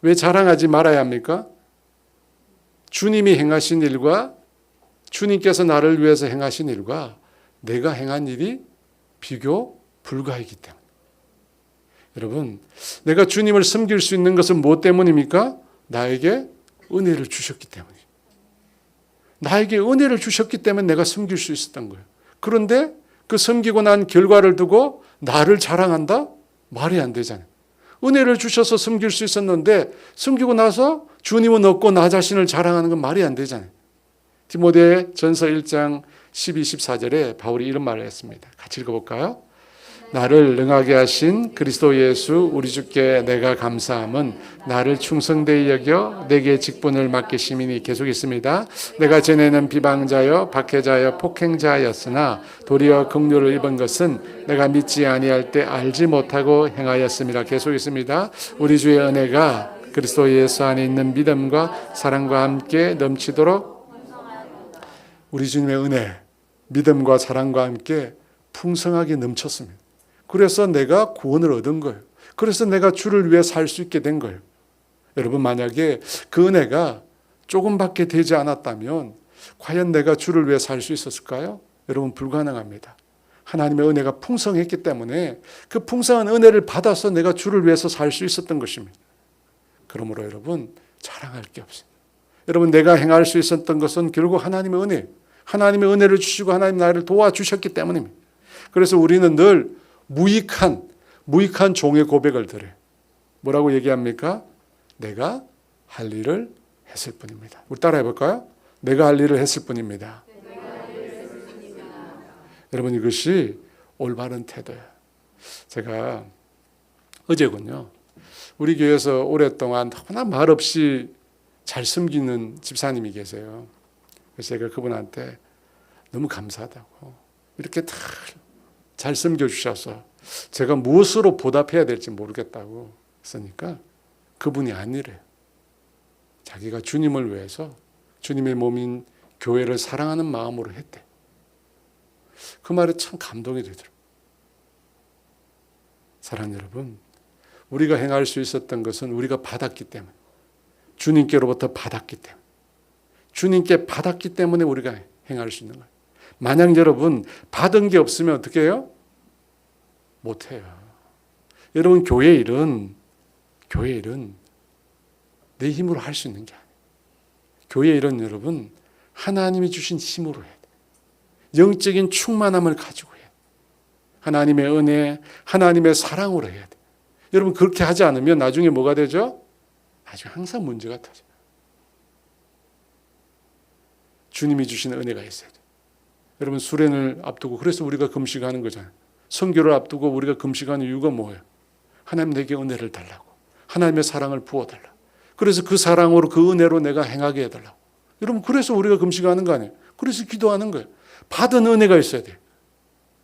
Speaker 1: 왜 자랑하지 말아야 합니까? 주님이 행하신 일과 주님께서 나를 위해서 행하신 일과 내가 행한 일이 비교 불가이기 때문에. 여러분, 내가 주님을 섬길 수 있는 것은 무엇 때문입니까? 나에게 은혜를 주셨기 때문이에요. 나에게 은혜를 주셨기 때문에 내가 섬길 수 있었던 거예요. 그런데 그 섬기고 난 결과를 두고 나를 자랑한다? 말이 안 되잖아요. 은혜를 주셔서 섬길 수 있었는데 섬기고 나서 주님은 없고 나 자신을 자랑하는 건 말이 안 되잖아요. 디모데 전서 1장 12, 14절에 바울이 이런 말을 했습니다. 같이 읽어볼까요? 나를 능하게 하신 그리스도 예수 우리 주께 내가 감사함은 나를 충성되이 여겨 내게 직분을 맡기심이니. 계속 있습니다. 내가 전에는 비방자여 박해자여 폭행자였으나 도리어 긍휼을 입은 것은 내가 믿지 아니할 때 알지 못하고 행하였음이라. 계속 있습니다. 우리 주의 은혜가 그리스도 예수 안에 있는 믿음과 사랑과 함께 넘치도록, 우리 주님의 은혜, 믿음과 사랑과 함께 풍성하게 넘쳤습니다. 그래서 내가 구원을 얻은 거예요. 그래서 내가 주를 위해 살 수 있게 된 거예요. 여러분, 만약에 그 은혜가 조금밖에 되지 않았다면 과연 내가 주를 위해 살 수 있었을까요? 여러분, 불가능합니다. 하나님의 은혜가 풍성했기 때문에 그 풍성한 은혜를 받아서 내가 주를 위해서 살 수 있었던 것입니다. 그러므로 여러분, 자랑할 게 없습니다. 여러분, 내가 행할 수 있었던 것은 결국 하나님의 은혜, 하나님의 은혜를 주시고 하나님 나를 도와주셨기 때문입니다. 그래서 우리는 늘 무익한 종의 고백을 드려요. 뭐라고 얘기합니까? 내가 할 일을 했을 뿐입니다. 우리 따라해 볼까요? 내가 할 일을 했을 뿐입니다. 여러분, 이것이 올바른 태도예요. 제가 어제군요, 우리 교회에서 오랫동안 너무나 말없이 잘 섬기는 집사님이 계세요. 그래서 제가 그분한테 너무 감사하다고, 이렇게 다 잘 섬겨주셔서 제가 무엇으로 보답해야 될지 모르겠다고 했으니까 그분이 아니래요. 자기가 주님을 위해서 주님의 몸인 교회를 사랑하는 마음으로 했대. 그 말에 참 감동이 되더라고요. 사랑하는 여러분, 우리가 행할 수 있었던 것은 우리가 받았기 때문에, 주님께로부터 받았기 때문에, 주님께 받았기 때문에 우리가 행할 수 있는 거예요. 만약 여러분 받은 게 없으면 어떻게 해요? 못해요. 여러분, 교회 일은 내 힘으로 할 수 있는 게 아니에요. 교회 일은 여러분 하나님이 주신 힘으로 해야 돼요. 영적인 충만함을 가지고 해야 돼요. 하나님의 은혜, 하나님의 사랑으로 해야 돼요. 여러분, 그렇게 하지 않으면 나중에 뭐가 되죠? 나중에 항상 문제가 터져요. 주님이 주신 은혜가 있어야 돼요. 여러분, 수련을 앞두고, 그래서 우리가 금식하는 거잖아요. 선교를 앞두고 우리가 금식하는 이유가 뭐예요? 하나님 내게 은혜를 달라고, 하나님의 사랑을 부어달라고, 그래서 그 사랑으로 그 은혜로 내가 행하게 해달라고. 여러분, 그래서 우리가 금식하는 거 아니에요? 그래서 기도하는 거예요. 받은 은혜가 있어야 돼요.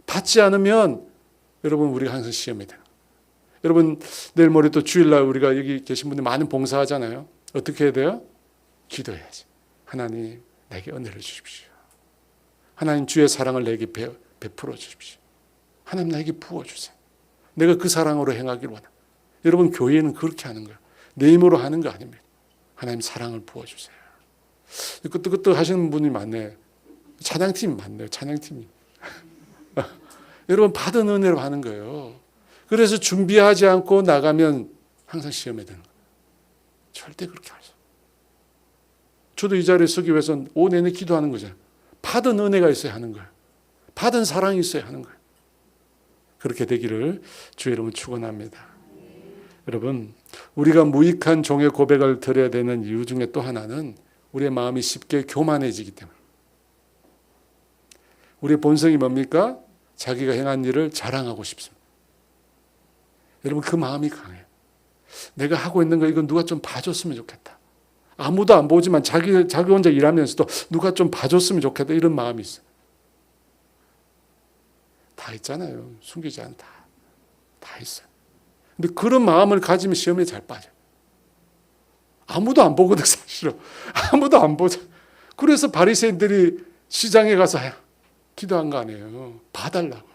Speaker 1: 받지 않으면 여러분, 우리가 항상 시험이 돼요. 여러분, 내일 모레 또 주일날 우리가 여기 계신 분들 많은 봉사하잖아요. 어떻게 해야 돼요? 기도해야지. 하나님 내게 은혜를 주십시오. 하나님 주의 사랑을 내게 베풀어 주십시오. 하나님 나에게 부어주세요. 내가 그 사랑으로 행하기를 원합니다. 여러분, 교회는 그렇게 하는 거예요. 내 힘으로 하는 거 아닙니다. 하나님 사랑을 부어주세요. 끄떡끄떡 하시는 분이 많네요. 찬양팀이 많네요. 찬양팀이. 여러분, 받은 은혜로 하는 거예요. 그래서 준비하지 않고 나가면 항상 시험에 드는 거예요. 절대 그렇게 할 수 없어요. 저도 이 자리에 서기 위해서 온 내내 기도하는 거잖아요. 받은 은혜가 있어야 하는 거예요. 받은 사랑이 있어야 하는 거예요. 그렇게 되기를 주의 이름으로 축원합니다. 여러분, 우리가 무익한 종의 고백을 드려야 되는 이유 중에 또 하나는 우리의 마음이 쉽게 교만해지기 때문에. 우리의 본성이 뭡니까? 자기가 행한 일을 자랑하고 싶습니다. 여러분, 그 마음이 강해요. 내가 하고 있는 거 이건 누가 좀 봐줬으면 좋겠다. 아무도 안 보지만 자기 혼자 일하면서도 누가 좀 봐줬으면 좋겠다, 이런 마음이 있어요. 다 있잖아요. 숨기지 않다. 다 있어요. 근데 그런 마음을 가지면 시험에 잘 빠져요. 아무도 안 보거든, 사실은. 아무도 안 보죠. 그래서 바리새인들이 시장에 가서 기도한 거 아니에요. 봐달라고.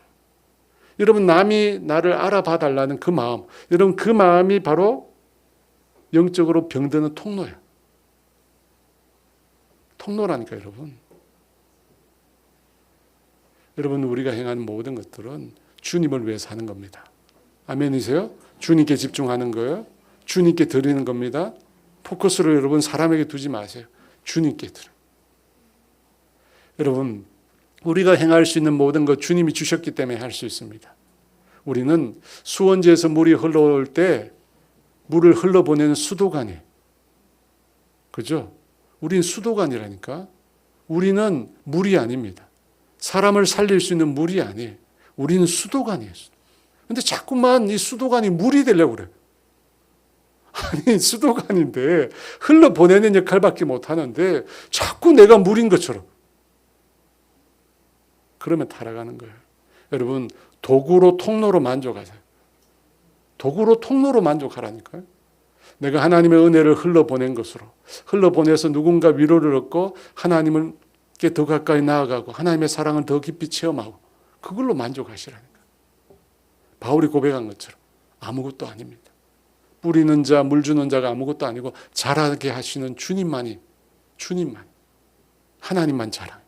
Speaker 1: 여러분, 남이 나를 알아봐 달라는 그 마음, 여러분, 그 마음이 바로 영적으로 병드는 통로예요. 통로라니까, 여러분. 여러분, 우리가 행하는 모든 것들은 주님을 위해서 하는 겁니다. 아멘이세요? 주님께 집중하는 거예요. 주님께 드리는 겁니다. 포커스를 여러분 사람에게 두지 마세요. 주님께 드려요. 여러분, 우리가 행할 수 있는 모든 것 주님이 주셨기 때문에 할 수 있습니다. 우리는 수원지에서 물이 흘러올 때 물을 흘러보내는 수도관이에요. 그죠? 우린 수도관이라니까. 우리는 물이 아닙니다. 사람을 살릴 수 있는 물이 아니에요. 우리는 수도관이에요. 근데 자꾸만 이 수도관이 물이 되려고 그래요. 아니, 수도관인데 흘러보내는 역할밖에 못하는데 자꾸 내가 물인 것처럼. 그러면 타락하는 거예요. 여러분, 도구로 통로로 만족하세요. 도구로 통로로 만족하라니까요. 내가 하나님의 은혜를 흘러보낸 것으로, 흘러보내서 누군가 위로를 얻고 하나님께 더 가까이 나아가고 하나님의 사랑을 더 깊이 체험하고 그걸로 만족하시라니까. 바울이 고백한 것처럼 아무것도 아닙니다. 뿌리는 자, 물 주는 자가 아무것도 아니고 자라게 하시는 주님만 하나님만 자라.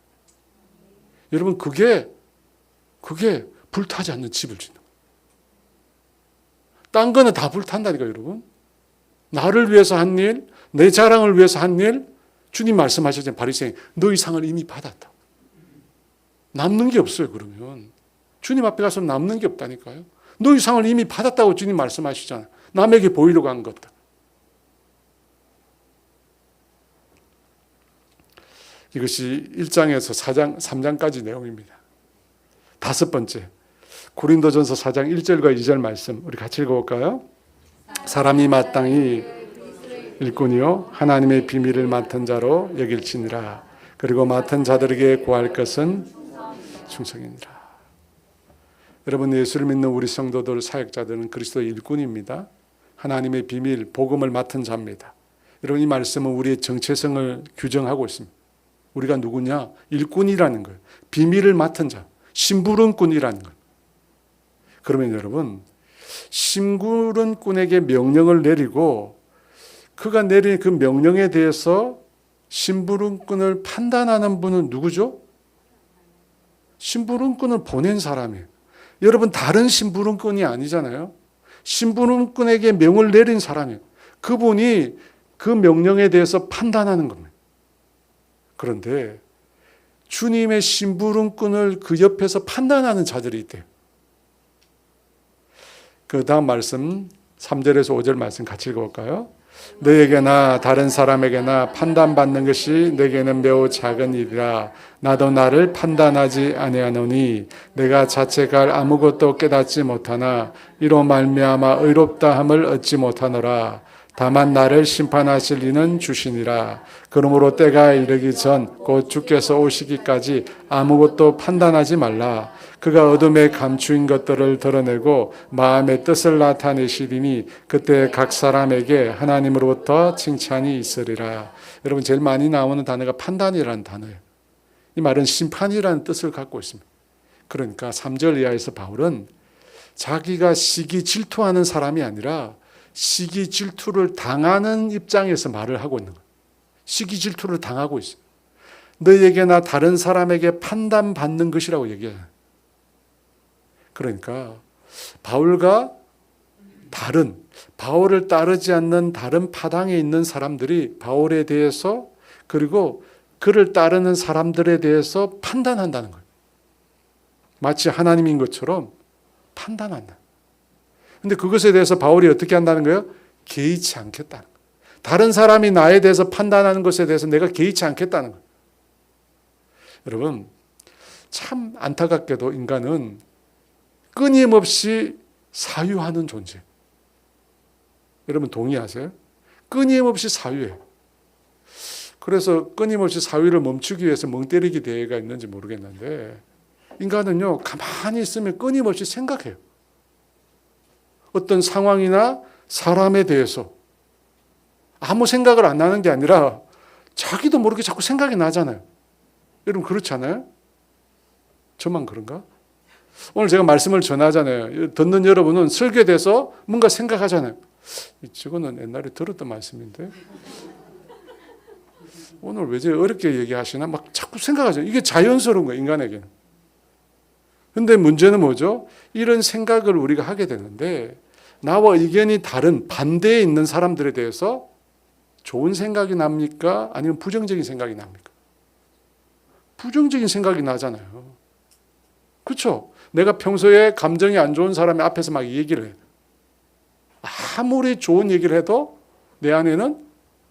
Speaker 1: 여러분, 그게 불타지 않는 집을 짓는 거예요. 딴 거는 다 불탄다니까요, 여러분. 나를 위해서 한 일, 내 자랑을 위해서 한 일, 주님 말씀하셨잖아요. 바리새인, 너희 상을 이미 받았다. 남는 게 없어요, 그러면. 주님 앞에 가서 남는 게 없다니까요. 너희 상을 이미 받았다고 주님 말씀하시잖아요. 남에게 보이려고 한 것들. 이것이 1장에서 4장, 3장까지 내용입니다. 다섯 번째, 고린도전서 4장 1절과 2절 말씀 우리 같이 읽어볼까요? 사람이 마땅히 일꾼이요 하나님의 비밀을 맡은 자로 여길지니라. 그리고 맡은 자들에게 구할 것은 충성이니라. 여러분, 예수를 믿는 우리 성도들, 사역자들은 그리스도의 일꾼입니다. 하나님의 비밀, 복음을 맡은 자입니다. 여러분, 이 말씀은 우리의 정체성을 규정하고 있습니다. 우리가 누구냐? 일꾼이라는 거예요. 비밀을 맡은 자, 심부름꾼이라는 거예요. 그러면 여러분, 심부름꾼에게 명령을 내리고 그가 내린 그 명령에 대해서 심부름꾼을 판단하는 분은 누구죠? 심부름꾼을 보낸 사람이에요. 여러분, 다른 심부름꾼이 아니잖아요. 심부름꾼에게 명을 내린 사람이에요. 그분이 그 명령에 대해서 판단하는 겁니다. 그런데 주님의 심부름꾼을 그 옆에서 판단하는 자들이 있대요. 그 다음 말씀 3절에서 5절 말씀 같이 읽어볼까요? 너에게나 다른 사람에게나 판단받는 것이 내게는 매우 작은 일이라. 나도 나를 판단하지 아니하노니 내가 자책할 아무것도 깨닫지 못하나 이로 말미암아 의롭다 함을 얻지 못하노라. 다만 나를 심판하실 이는 주시니라. 그러므로 때가 이르기 전 곧 주께서 오시기까지 아무것도 판단하지 말라. 그가 어둠에 감추인 것들을 드러내고 마음의 뜻을 나타내시리니 그때 각 사람에게 하나님으로부터 칭찬이 있으리라. 여러분, 제일 많이 나오는 단어가 판단이라는 단어예요. 이 말은 심판이라는 뜻을 갖고 있습니다. 그러니까 3절 이하에서 바울은 자기가 시기 질투하는 사람이 아니라 시기 질투를 당하는 입장에서 말을 하고 있는 거예요. 시기 질투를 당하고 있어요. 너에게나 다른 사람에게 판단받는 것이라고 얘기해요. 그러니까 바울과 바울을 따르지 않는 다른 파당에 있는 사람들이 바울에 대해서, 그리고 그를 따르는 사람들에 대해서 판단한다는 거예요. 마치 하나님인 것처럼 판단한다. 근데 그것에 대해서 바울이 어떻게 한다는 거예요? 개의치 않겠다는 거예요. 다른 사람이 나에 대해서 판단하는 것에 대해서 내가 개의치 않겠다는 거예요. 여러분, 참 안타깝게도 인간은 끊임없이 사유하는 존재. 여러분 동의하세요? 끊임없이 사유해요. 그래서 끊임없이 사유를 멈추기 위해서 멍 때리기 대회가 있는지 모르겠는데, 인간은요, 가만히 있으면 끊임없이 생각해요. 어떤 상황이나 사람에 대해서 아무 생각을 안 나는 게 아니라 자기도 모르게 자꾸 생각이 나잖아요. 여러분 그렇지 않아요? 저만 그런가? 오늘 제가 말씀을 전하잖아요. 듣는 여러분은 설교에 대해서 뭔가 생각하잖아요. 저거는 옛날에 들었던 말씀인데 오늘 왜 제가 어렵게 얘기하시나 막 자꾸 생각하잖아요. 이게 자연스러운 거예요, 인간에게는. 근데 문제는 뭐죠? 이런 생각을 우리가 하게 되는데 나와 의견이 다른 반대에 있는 사람들에 대해서 좋은 생각이 납니까? 아니면 부정적인 생각이 납니까? 부정적인 생각이 나잖아요. 그렇죠? 내가 평소에 감정이 안 좋은 사람이 앞에서 막 얘기를 해요. 아무리 좋은 얘기를 해도 내 안에는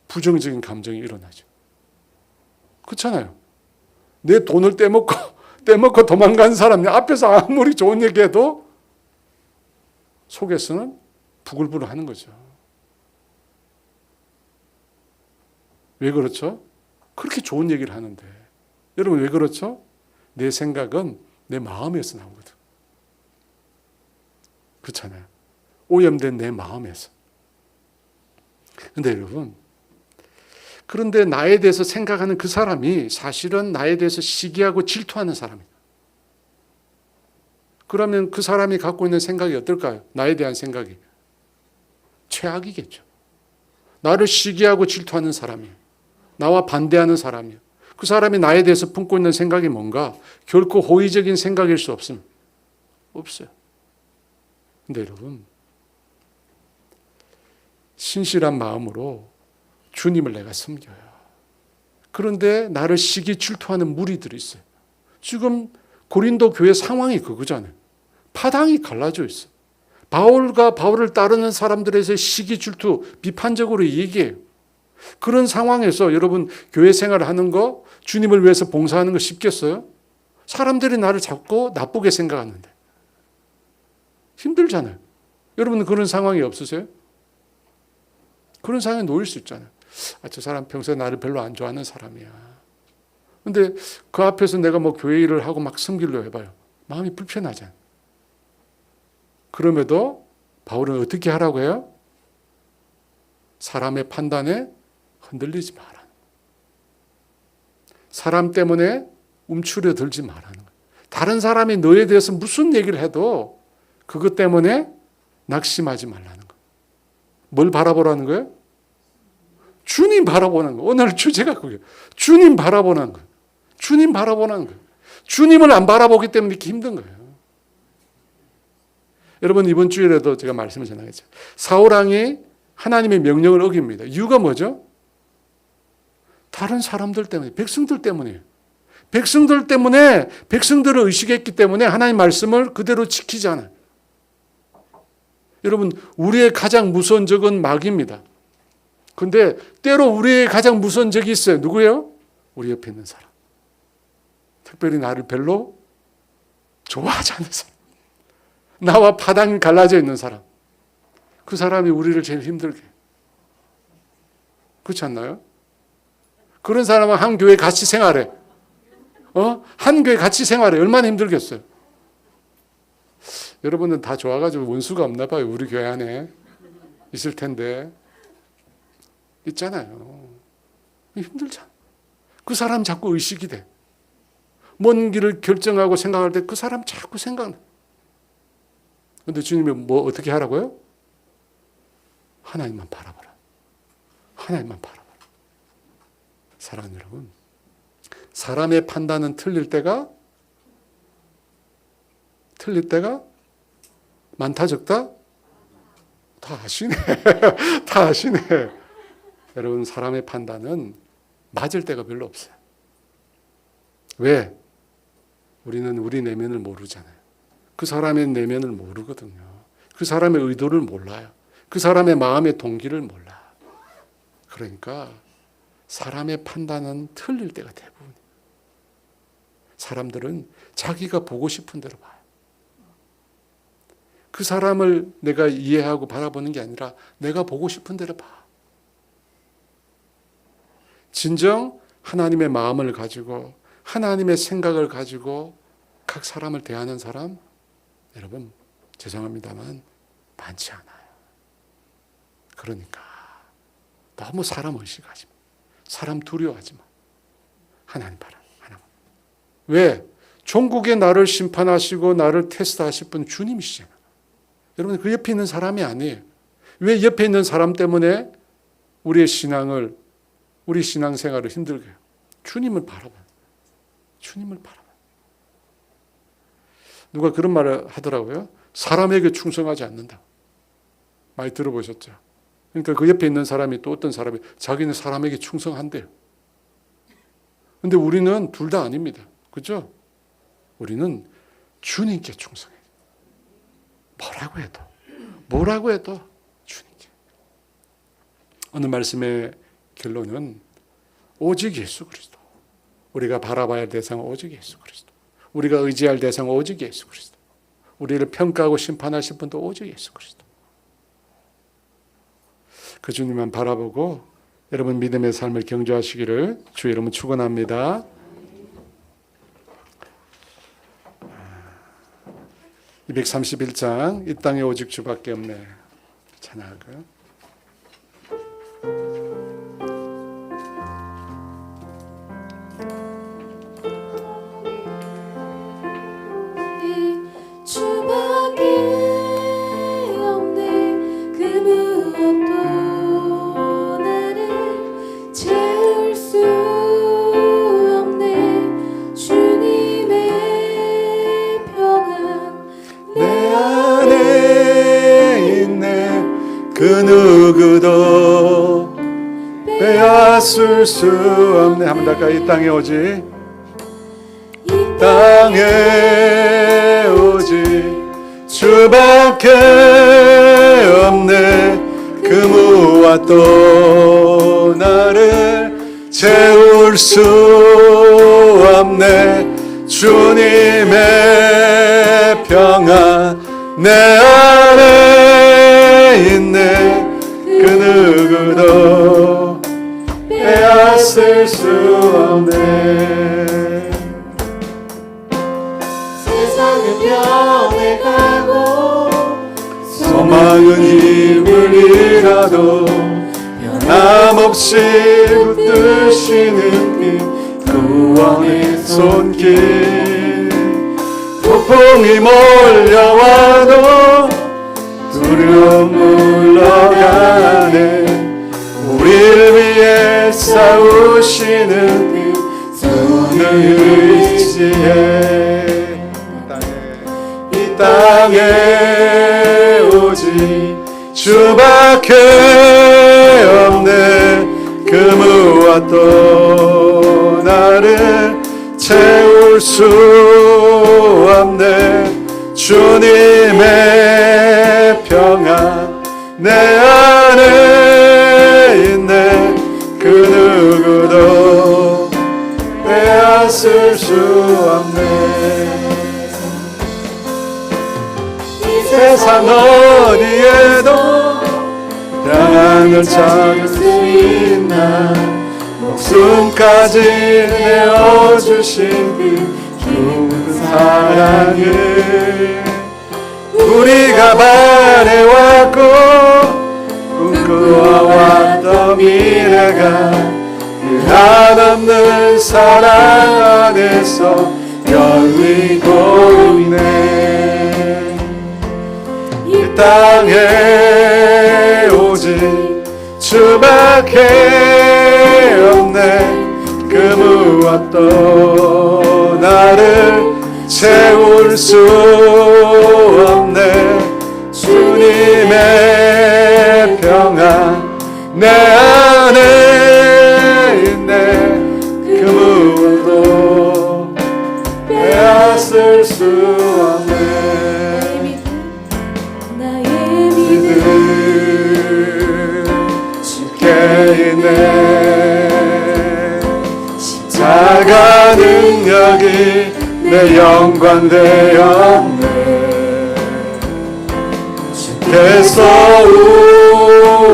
Speaker 1: 부정적인 감정이 일어나죠. 그렇잖아요. 내 돈을 떼먹고 도망간 사람이 앞에서 아무리 좋은 얘기해도 속에서는 부글부글 하는 거죠. 왜 그렇죠? 그렇게 좋은 얘기를 하는데. 여러분 왜 그렇죠? 내 생각은 내 마음에서 나오거든. 그렇잖아요. 오염된 내 마음에서. 근데 여러분, 그런데 나에 대해서 생각하는 그 사람이 사실은 나에 대해서 시기하고 질투하는 사람이에요. 그러면 그 사람이 갖고 있는 생각이 어떨까요? 나에 대한 생각이 최악이겠죠. 나를 시기하고 질투하는 사람이에요. 나와 반대하는 사람이에요. 그 사람이 나에 대해서 품고 있는 생각이 뭔가? 결코 호의적인 생각일 수 없습니다. 없어요. 근데 여러분, 신실한 마음으로 주님을 내가 섬겨요. 그런데 나를 시기 질투하는 무리들이 있어요. 지금 고린도 교회 상황이 그거잖아요. 파당이 갈라져 있어요. 바울과 바울을 따르는 사람들에서 시기 질투 비판적으로 얘기해요. 그런 상황에서 여러분 교회 생활을 하는 거, 주님을 위해서 봉사하는 거 쉽겠어요? 사람들이 나를 자꾸 나쁘게 생각하는데 힘들잖아요. 여러분은 그런 상황이 없으세요? 그런 상황에 놓일 수 있잖아요. 저 사람 평소에 나를 별로 안 좋아하는 사람이야. 근데 그 앞에서 내가 뭐 교회 일을 하고 막 섬기려고 해봐요. 마음이 불편하잖아요. 그럼에도 바울은 어떻게 하라고 해요? 사람의 판단에 흔들리지 마라. 사람 때문에 움츠려들지 말라는 거예요. 다른 사람이 너에 대해서 무슨 얘기를 해도 그것 때문에 낙심하지 말라는 거예요. 뭘 바라보라는 거예요? 주님 바라보는 거예요. 오늘 주제가 그게요. 주님 바라보는 거예요. 주님 바라보는 거예요. 주님을 안 바라보기 때문에 이렇게 힘든 거예요. 여러분 이번 주일에도 제가 말씀을 전하겠죠. 사울왕이 하나님의 명령을 어깁니다. 이유가 뭐죠? 다른 사람들 때문에, 백성들 때문이에요. 백성들 때문에, 백성들을 의식했기 때문에 하나님 말씀을 그대로 지키지 않아요. 여러분, 우리의 가장 무서운 적은 마귀입니다. 근데 때로 우리의 가장 무서운 적이 있어요. 누구예요? 우리 옆에 있는 사람. 특별히 나를 별로 좋아하지 않는 사람. 나와 파당이 갈라져 있는 사람. 그 사람이 우리를 제일 힘들게 해요. 그렇지 않나요? 그런 사람은 한 교회 같이 생활해. 한 교회 같이 생활해. 얼마나 힘들겠어요. 여러분은 다 좋아가지고 원수가 없나 봐요. 우리 교회 안에 있을 텐데. 있잖아요. 힘들잖아. 그 사람 자꾸 의식이 돼. 먼 길을 결정하고 생각할 때 그 사람 자꾸 생각나. 근데 주님이 뭐 어떻게 하라고요? 하나님만 바라봐라. 하나님만 바라봐라. 사랑하는 여러분, 사람의 판단은 틀릴 때가 많다 적다? 다 아시네. 다 아시네. 여러분 사람의 판단은 맞을 때가 별로 없어요. 왜? 우리는 우리 내면을 모르잖아요. 그 사람의 내면을 모르거든요. 그 사람의 의도를 몰라요. 그 사람의 마음의 동기를 몰라. 그러니까 사람의 판단은 틀릴 때가 대부분이에요. 사람들은 자기가 보고 싶은 대로 봐요. 그 사람을 내가 이해하고 바라보는 게 아니라 내가 보고 싶은 대로 봐. 진정 하나님의 마음을 가지고 하나님의 생각을 가지고 각 사람을 대하는 사람, 여러분 죄송합니다만 많지 않아요. 그러니까 너무 사람 의식하지 마. 사람 두려워하지 마. 하나님 바라. 하나님. 왜? 종국에 나를 심판하시고 나를 테스트하실 분 주님이시잖아요. 여러분 그 옆에 있는 사람이 아니에요. 왜 옆에 있는 사람 때문에 우리의 신앙을, 우리 신앙생활을 힘들게 해요? 주님을 바라봐요. 주님을 바라봐요. 누가 그런 말을 하더라고요. 사람에게 충성하지 않는다. 많이 들어보셨죠? 그러니까 그 옆에 있는 사람이 또 어떤 사람이 자기는 사람에게 충성한대요. 근데 우리는 둘 다 아닙니다. 그죠? 우리는 주님께 충성해요. 뭐라고 해도 주님께. 오늘 말씀의 결론은 오직 예수 그리스도. 우리가 바라봐야 할 대상은 오직 예수 그리스도. 우리가 의지할 대상은 오직 예수 그리스도. 우리를 평가하고 심판하실 분도 오직 예수 그리스도. 그 주님만 바라보고 여러분 믿음의 삶을 경주하시기를 주 이름으로 축원합니다. 231장 이 땅에 오직 주밖에 없네. 찬양할까요?
Speaker 2: 주밖에 없네. 그 무엇도 나를 채울 수 없네. 주님의 평안
Speaker 1: 내 안에 있네. 그 누구도 빼앗을 수 없네. 한번 더 할까요? 이 땅에 오직 땅에 오직 주밖에 없네. 그 무엇도 나를 채울 수 없네. 주님의 평안 내 안에 있네. 그 누구도 빼앗을 수 없네.
Speaker 2: 세상은 변해가고
Speaker 1: 소망은 힘을 잃어도 변함없이 붙드시는 이 구원의 손길. 폭풍이 몰려와도 두려움 물러가네. 우리를 위해 싸우시는 이 손을 의지해. 이 땅에 오직 주밖에 없네. 그 무엇도 나를 채울 수 없네. 주님의 평안 내 안에 있네. 그 누구도 빼앗을 수 없네. 세상 어디에도 평안을 찾을 수 있나. 목숨까지 내어주신 그 좋은 사랑을 우리가 바래왔고 꿈꾸어왔던 미래가 그 한없는 사랑 안에서 열리고 있네. 이 땅에 오직 주밖에 없네. 그 무엇도 나를 채울 수 없네. 주님의 평안 내 안에 있네. 그 무엇도 빼앗을 수 없네.
Speaker 2: 나의 믿음
Speaker 1: 주께 있네. 십자가 능력이 내 영광 되었네. 주께서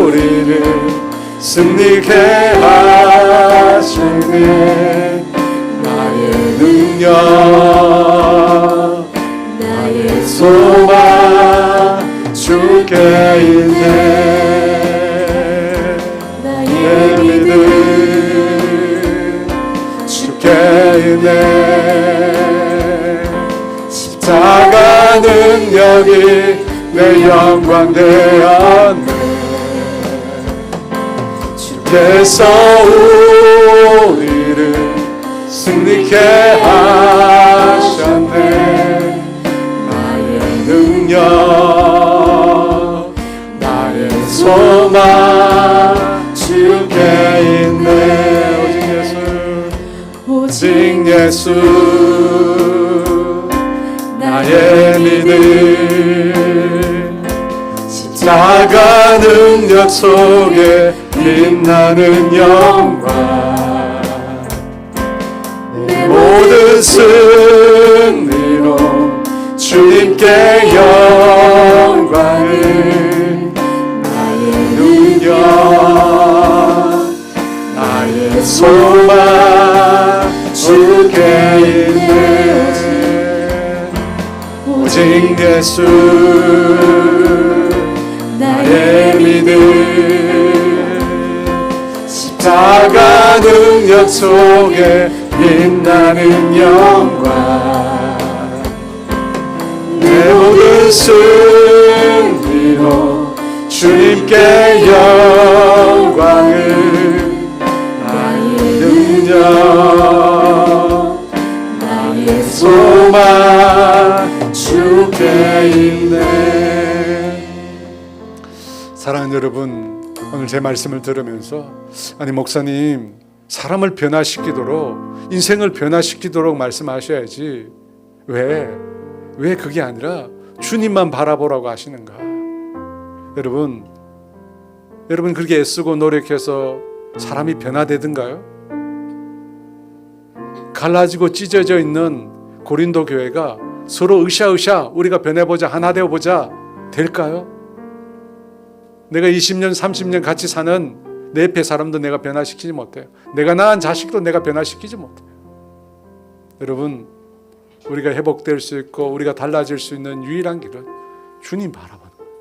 Speaker 1: 우리를 승리케 하시네. 나의 능력 나의 소망 주께 있네. 나의 믿음 주께 있네. 십자가 능력이 내 영광 되었네. 주께서 우리를 승리케 하셨네. 나의 능력 나의 소망 주께 있네. 오직 예수
Speaker 2: 오직
Speaker 1: 예수 나의 믿음 십자가 능력 속에 빛나는 영광 내 모든 승리로 주님께 영광을 나의 능력 나의 소망 주께 있네 오직 예수 나의 믿음 십자가 능력 속에 빛나는 영광 내 모든 승리로 주님께 영광을 나의 능력 나의 소망 주께 있네. 사랑하는 여러분, 오늘 제 말씀을 들으면서 아니 목사님 사람을 변화시키도록 인생을 변화시키도록 말씀하셔야지 왜 그게 아니라 주님만 바라보라고 하시는가? 여러분 그렇게 애쓰고 노력해서 사람이 변화되든가요? 갈라지고 찢어져 있는 고린도 교회가 서로 으쌰으쌰 우리가 변해보자 하나 되어보자 될까요? 내가 20년 30년 같이 사는 내 옆에 사람도 내가 변화시키지 못해요. 내가 낳은 자식도 내가 변화시키지 못해요. 여러분 우리가 회복될 수 있고 우리가 달라질 수 있는 유일한 길은 주님 바라보는 거예요.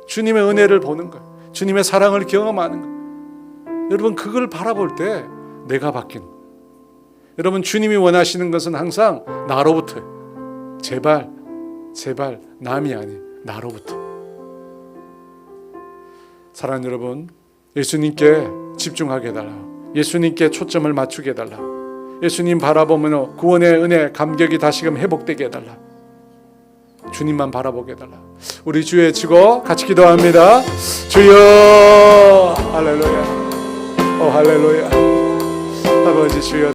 Speaker 1: 주님의 은혜를 보는 거예요. 주님의 사랑을 경험하는 거예요. 여러분 그걸 바라볼 때 내가 바뀌는 거예요. 여러분 주님이 원하시는 것은 항상 나로부터예요. 제발 남이 아닌 나로부터. 사랑하는 여러분 예수님께 집중하게 해달라. 예수님께 초점을 맞추게 해달라. 예수님 바라보면 구원의 은혜 감격이 다시금 회복되게 해달라. 주님만 바라보게 해달라. 우리 주에 치고 같이 기도합니다. 주여 할렐루야 할렐루야 아버지 주여